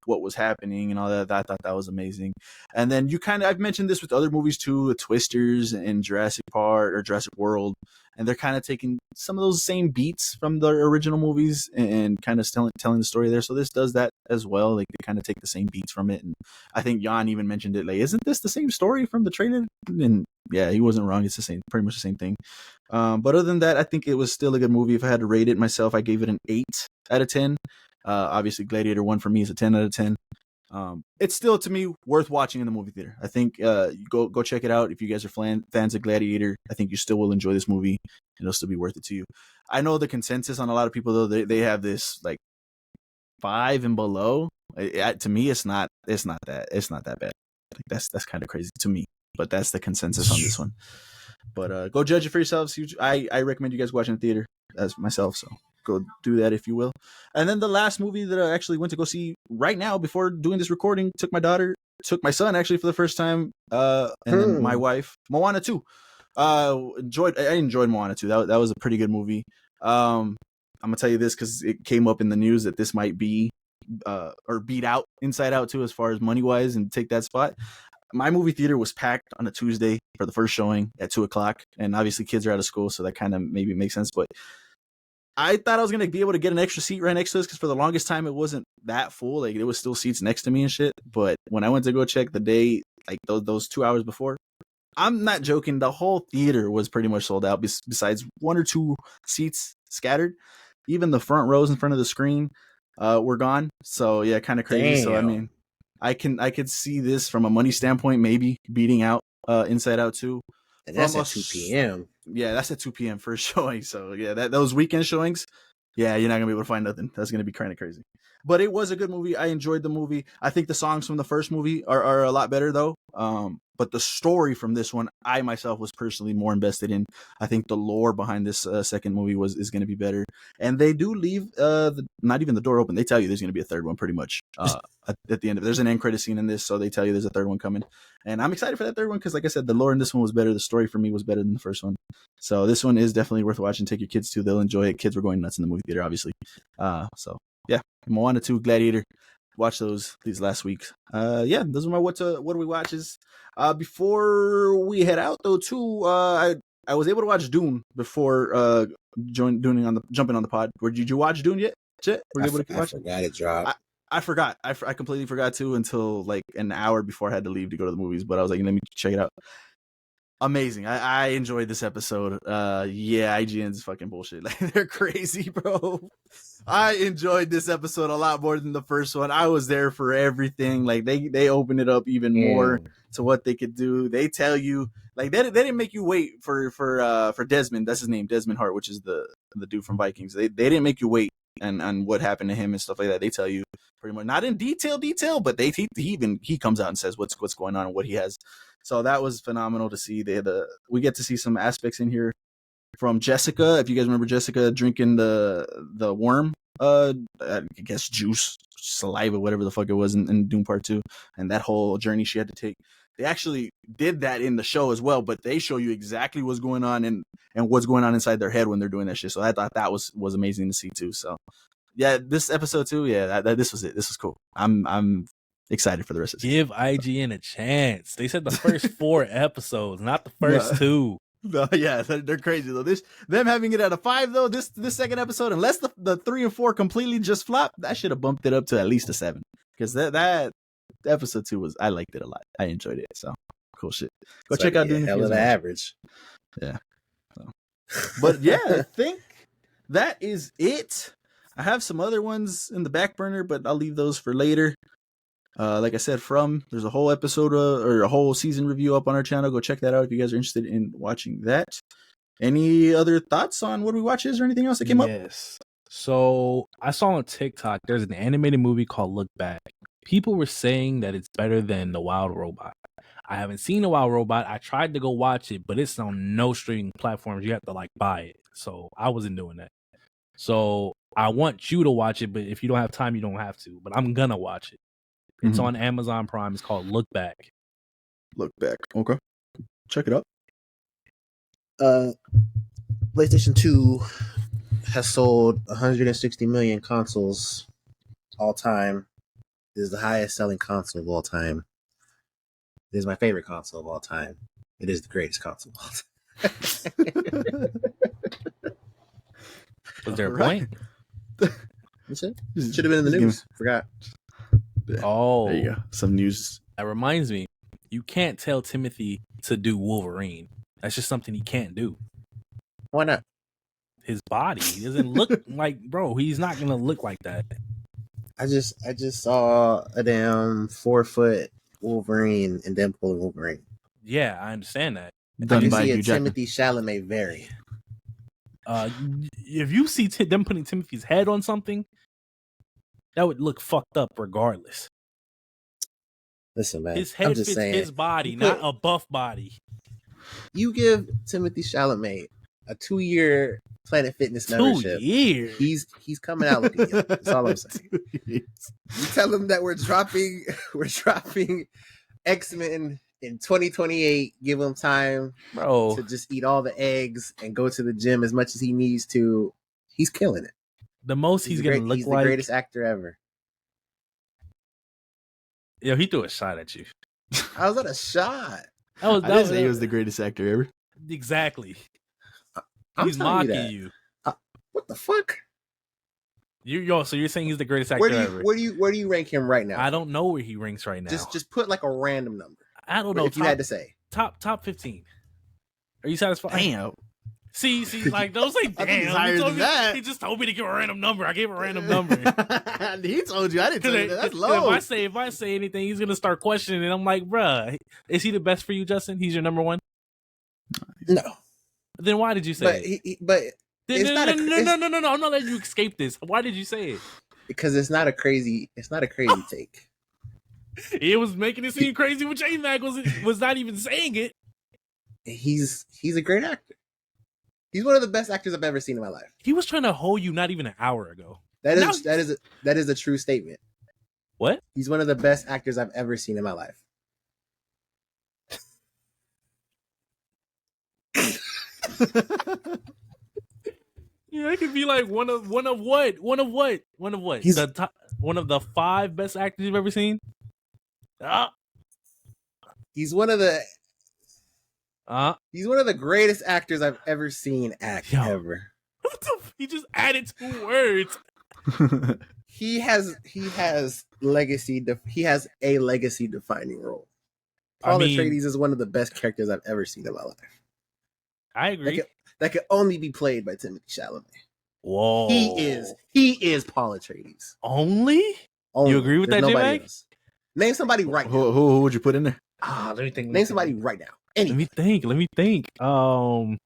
what was happening, and all that. I thought that was amazing. And then I've mentioned this with other movies too, the Twisters and Jurassic Park or Jurassic World, and they're kind of taking some of those same beats from the original movies and kind of telling the story there. So this does that as well. Like they kind of take the same beats from it, and I think Jan even mentioned it. Like, isn't this the same story from the trailer? And yeah, he wasn't wrong. It's the same, pretty much the same thing. But other than that, I think it was still a good movie. If I had to rate it myself, I gave it an 8 out of 10. Obviously, Gladiator 1 for me is a 10 out of 10. It's still, to me, worth watching in the movie theater. I think go check it out if you guys are fans of Gladiator. I think you still will enjoy this movie, and it'll still be worth it to you. I know the consensus on a lot of people though, they have this like 5 and below. To me, it's not that bad. Like, that's kind of crazy to me, but that's the consensus on this one. But go judge it for yourselves. I recommend you guys watching the theater as myself, so go do that if you will. And then the last movie that I actually went to go see right now before doing this recording, took my son actually for the first time, and then my wife, Moana 2. I enjoyed Moana 2. That was a pretty good movie. I'm gonna tell you this because it came up in the news that this might be or beat out Inside Out 2 as far as money wise and take that spot. My movie theater was packed on a Tuesday for the first showing at 2:00, and obviously kids are out of school, so that kind of maybe makes sense. But I thought I was gonna be able to get an extra seat right next to us because for the longest time it wasn't that full. Like there was still seats next to me and shit. But when I went to go check the day, like those 2 hours before, I'm not joking. The whole theater was pretty much sold out. Besides 1 or 2 seats scattered, even the front rows in front of the screen were gone. So yeah, kind of crazy. Damn. So I mean, I could see this from a money standpoint, maybe beating out Inside Out 2. And that's From at 2 p.m. Yeah, that's at 2 p.m. first showing. So yeah, those weekend showings, yeah, you're not gonna be able to find nothing. That's gonna be kind of crazy. But it was a good movie. I enjoyed the movie. I think the songs from the first movie are a lot better though. But the story from this one, I myself was personally more invested in. I think the lore behind this second movie is going to be better. And they do leave not even the door open. They tell you there's going to be a third one pretty much at the end of it. There's an end credit scene in this, so they tell you there's a third one coming. And I'm excited for that third one because, like I said, the lore in this one was better. The story for me was better than the first one. So this one is definitely worth watching. Take your kids to. They'll enjoy it. Kids were going nuts in the movie theater, obviously. So yeah, Moana 2, Gladiator. Watch these last weeks. Yeah, those are my what do we watches. Before we head out though, too, I was able to watch Dune before jumping on the pod. Did you watch Dune yet? Were you able to watch it? I forgot it dropped. I forgot. I completely forgot to until like an hour before I had to leave to go to the movies. But I was like, let me check it out. Amazing. I enjoyed this episode. Yeah, IGN's fucking bullshit. Like they're crazy, bro. I enjoyed this episode a lot more than the first one. I was there for everything. Like they opened it up even more to what they could do. They tell you like they didn't make you wait for Desmond. That's his name, Desmond Hart, which is the dude from Vikings. They didn't make you wait and what happened to him and stuff like that. They tell you pretty much, not in detail, but he comes out and says what's going on and what he has. So that was phenomenal to see. We get to see some aspects in here from Jessica. If you guys remember Jessica drinking the worm, I guess juice, saliva, whatever the fuck it was in Dune Part 2, and that whole journey she had to take. They actually did that in the show as well, but they show you exactly what's going on and what's going on inside their head when they're doing that shit. So I thought that was amazing to see too. So yeah, this episode too, yeah, this was it. This was cool. I'm excited for the rest of it. Give IGN a chance. They said the first 4 episodes, not the first 2. No, yeah, they're crazy though. Them having it at a 5 though. This second episode, unless the 3 and 4 completely just flop, that should have bumped it up to at least a 7. Because that episode 2 I liked it a lot. I enjoyed it. So cool shit. Go check out Dune. Hell of the average. Yeah. So. But yeah, I think that is it. I have some other ones in the back burner, but I'll leave those for later. Like I said, there's a whole episode or a whole season review up on our channel. Go check that out if you guys are interested in watching that. Any other thoughts on what we watches or anything else that came up? Yes. So I saw on TikTok there's an animated movie called Look Back. People were saying that it's better than The Wild Robot. I haven't seen The Wild Robot. I tried to go watch it, but it's on no streaming platforms. You have to like buy it. So I wasn't doing that. So I want you to watch it, but if you don't have time, you don't have to. But I'm gonna watch it. It's on Amazon Prime. It's called Look Back. Look Back. Okay. Check it out. PlayStation 2 has sold 160 million consoles all time. It is the highest selling console of all time. It is my favorite console of all time. It is the greatest console of all time. Was there a point? That's it. Should have been in the news. Forgot. Oh, there you go. Some news. That reminds me, you can't tell Timothy to do Wolverine. That's just something he can't do. Why not? His body, he doesn't look like, bro. He's not gonna look like that. I just saw a damn 4-foot Wolverine and Deadpool and Wolverine. Yeah, I understand that. I can see a Timothy Chalamet variant. If you see them putting Timothy's head on something, that would look fucked up regardless. Listen, man. His head fits his body, not a buff body. You give Timothy Chalamet a 2-year Planet Fitness membership. 2 years? He's coming out looking young. That's all I'm saying. You tell him that we're dropping X-Men in 2028. Give him time, bro, to just eat all the eggs and go to the gym as much as he needs to. He's killing it. The most he's gonna look he's like the greatest actor ever. Yo, he threw a shot at you. How's that a shot? I didn't say he was the greatest actor ever. Exactly. I'm He's telling you mocking that. you. What the fuck? So you're saying he's the greatest actor ever? Where do you rank him right now? I don't know where he ranks right now. Just put like a random number. I don't know. If you had to say top 15. Are you satisfied? Damn. See, like don't say I think he's damn. higher He, told than me, that. he just told me to give a random number. I gave a random number. He told you. I didn't tell you that. That's low. If I say anything, he's gonna start questioning, and I'm like, bruh, is he the best for you, Justin? He's your number one. no. Then why did you say it? But No. I'm not letting you escape this. Why did you say it? because it's not a crazy take. It was making it seem crazy when J Mac was not even saying it. He's a great actor. He's one of the best actors I've ever seen in my life. He was trying to hold you not even an hour ago. That is a true statement. What? He's one of the best actors I've ever seen in my life. Yeah, it could be like one of what? He's the top, one of the 5 best actors you've ever seen. He's one of the greatest actors I've ever seen act ever. He just added 2 words. He has legacy. He has a legacy defining role. Paul Atreides is one of the best characters I've ever seen in my life. I agree. That could only be played by Timothée Chalamet. Whoa. He is Paul Atreides. Only? You agree with that, J-Mac? Name somebody right now. Who would you put in there? Let me think. Name somebody right now. Let me think. Finn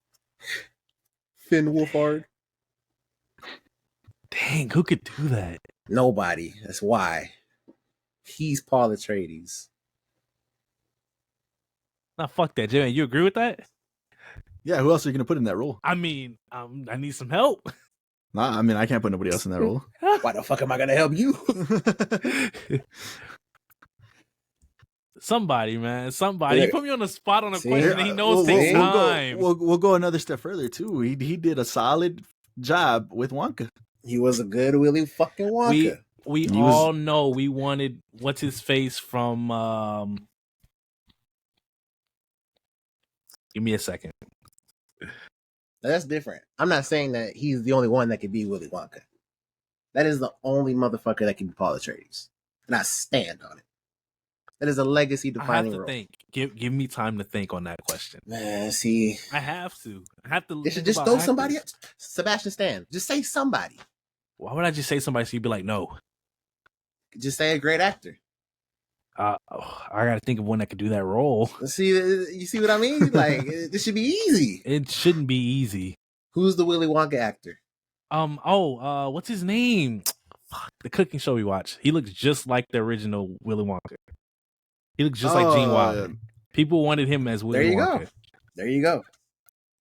Wolfhard. Dang, who could do that? Nobody. That's why. He's Paul Atreides. Nah, fuck that, J-Mac. You agree with that? Yeah, who else are you gonna put in that role? I mean, I need some help. Nah, I mean, I can't put nobody else in that role. Why the fuck am I gonna help you? Somebody, man. Somebody. Yeah. You put me on the spot on a See, question that he knows takes time. We'll go another step further too. He did a solid job with Wonka. He was a good Willy fucking Wonka. We all know we wanted what's his face from give me a second. That's different. I'm not saying that he's the only one that could be Willy Wonka. That is the only motherfucker that can be Paul Atreides. And I stand on it. That is a legacy defining role. Think. Give me time to think on that question. Man, see. I have to. They should just throw somebody else. Sebastian Stan. Just say somebody. Why would I just say somebody so you'd be like, no? Just say a great actor. I gotta think of one that could do that role. See, you see what I mean? Like, this should be easy. It shouldn't be easy. Who's the Willy Wonka actor? What's his name? Fuck, the cooking show we watch. He looks just like the original Willy Wonka. He looks just like Gene Wilder. People wanted him as Willy Wonka. There you go.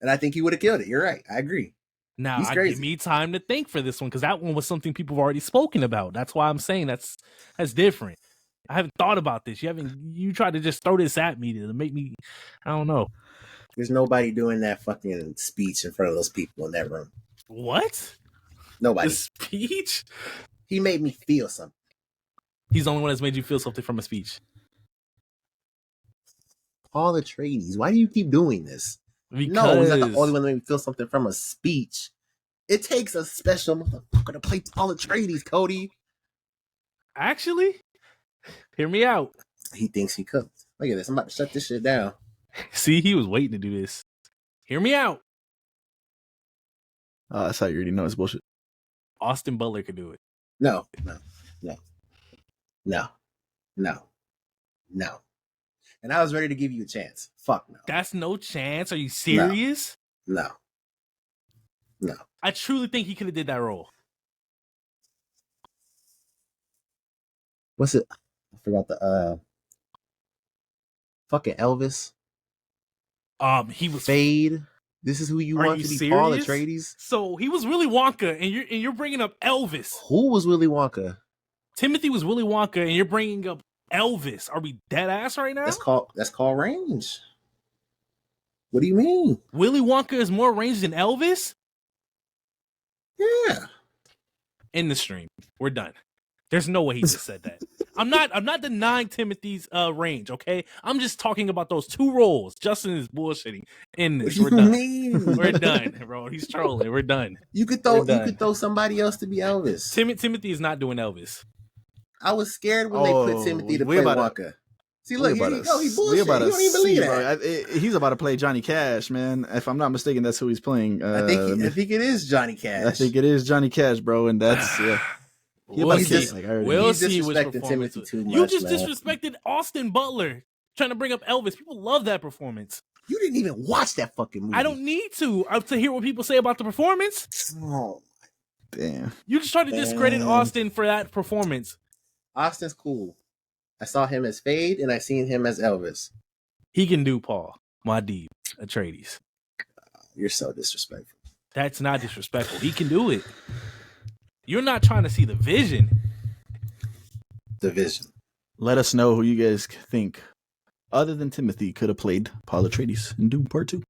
And I think he would have killed it. You're right. I agree. Now, give me time to think for this one because that one was something people have already spoken about. That's why I'm saying that's different. I haven't thought about this. You tried to just throw this at me to make me, I don't know. There's nobody doing that fucking speech in front of those people in that room. What? Nobody. The speech? He made me feel something. He's the only one that's made you feel something from a speech. Paul Atreides. Why do you keep doing this? Because... No, he's not the only one that made me feel something from a speech. It takes a special motherfucker to play Paul Atreides, Cody. Actually, hear me out. He thinks he could. Look at this. I'm about to shut this shit down. See, he was waiting to do this. Hear me out. That's how you already know it's bullshit. Austin Butler could do it. No. And I was ready to give you a chance. Fuck no. That's no chance. Are you serious? No. I truly think he could have did that role. What's it? I forgot the fucking Elvis. He was Fade. This is who you want to be, serious? Paul Atreides. So he was Willy Wonka, and you're bringing up Elvis. Who was Willy Wonka? Timothy was Willy Wonka, and you're bringing up Elvis. Are we dead ass right now? That's called range. What do you mean? Willy Wonka is more range than Elvis? Yeah. In the stream. We're done. There's no way he just said that. I'm not denying Timothy's range, okay? I'm just talking about those 2 roles. Justin is bullshitting in this. We're done. We're done, bro. He's trolling. We're done. You could throw somebody else to be Elvis. Timothy is not doing Elvis. I was scared when they put Timothy to play Wonka. See, look, here you go. He bullshit. You don't even believe that. He's about to play Johnny Cash, man. If I'm not mistaken, that's who he's playing. I think it is Johnny Cash. I think it is Johnny Cash, bro, and that's We'll see which performance. Too much, you just disrespected Austin Butler trying to bring up Elvis. People love that performance. You didn't even watch that fucking movie. I don't need to hear what people say about the performance. Oh, damn! You just tried to discredit Austin for that performance. Austin's cool. I saw him as Fade, and I seen him as Elvis. He can do Paul Muad'Dib Atreides. You're so disrespectful. That's not disrespectful. He can do it. You're not trying to see the vision. The vision. Let us know who you guys think, other than Timothy, could have played Paul Atreides in Doom Part 2.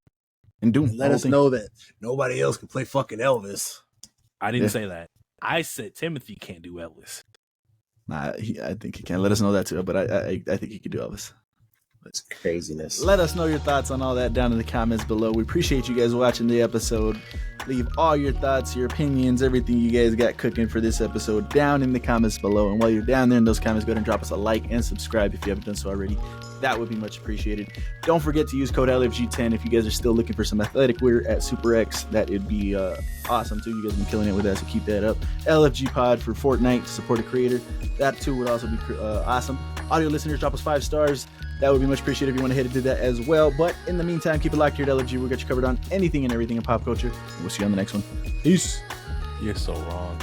In Doom. Let us know that nobody else can play fucking Elvis. I didn't say that. I said Timothy can't do Elvis. Nah, I think he can. Let us know that too. But I think he could do Elvis. That's craziness. Let us know your thoughts on all that down in the comments below. We appreciate you guys watching the episode. Leave all your thoughts, your opinions, everything you guys got cooking for this episode down in the comments below. And while you're down there in those comments, go ahead and drop us a like and subscribe if you haven't done so already. That would be much appreciated. Don't forget to use code LFG10 if you guys are still looking for some athletic wear at Super X. That would be awesome too. You guys have been killing it with that, so keep that up. LFG Pod for Fortnite to support a creator. That too would also be awesome. Audio listeners, drop us 5 stars. That would be much appreciated if you went ahead and did that as well. But in the meantime, keep it locked here at LFG. We'll get you covered on anything and everything in pop culture. And we'll see you on the next one. Peace. You're so wrong.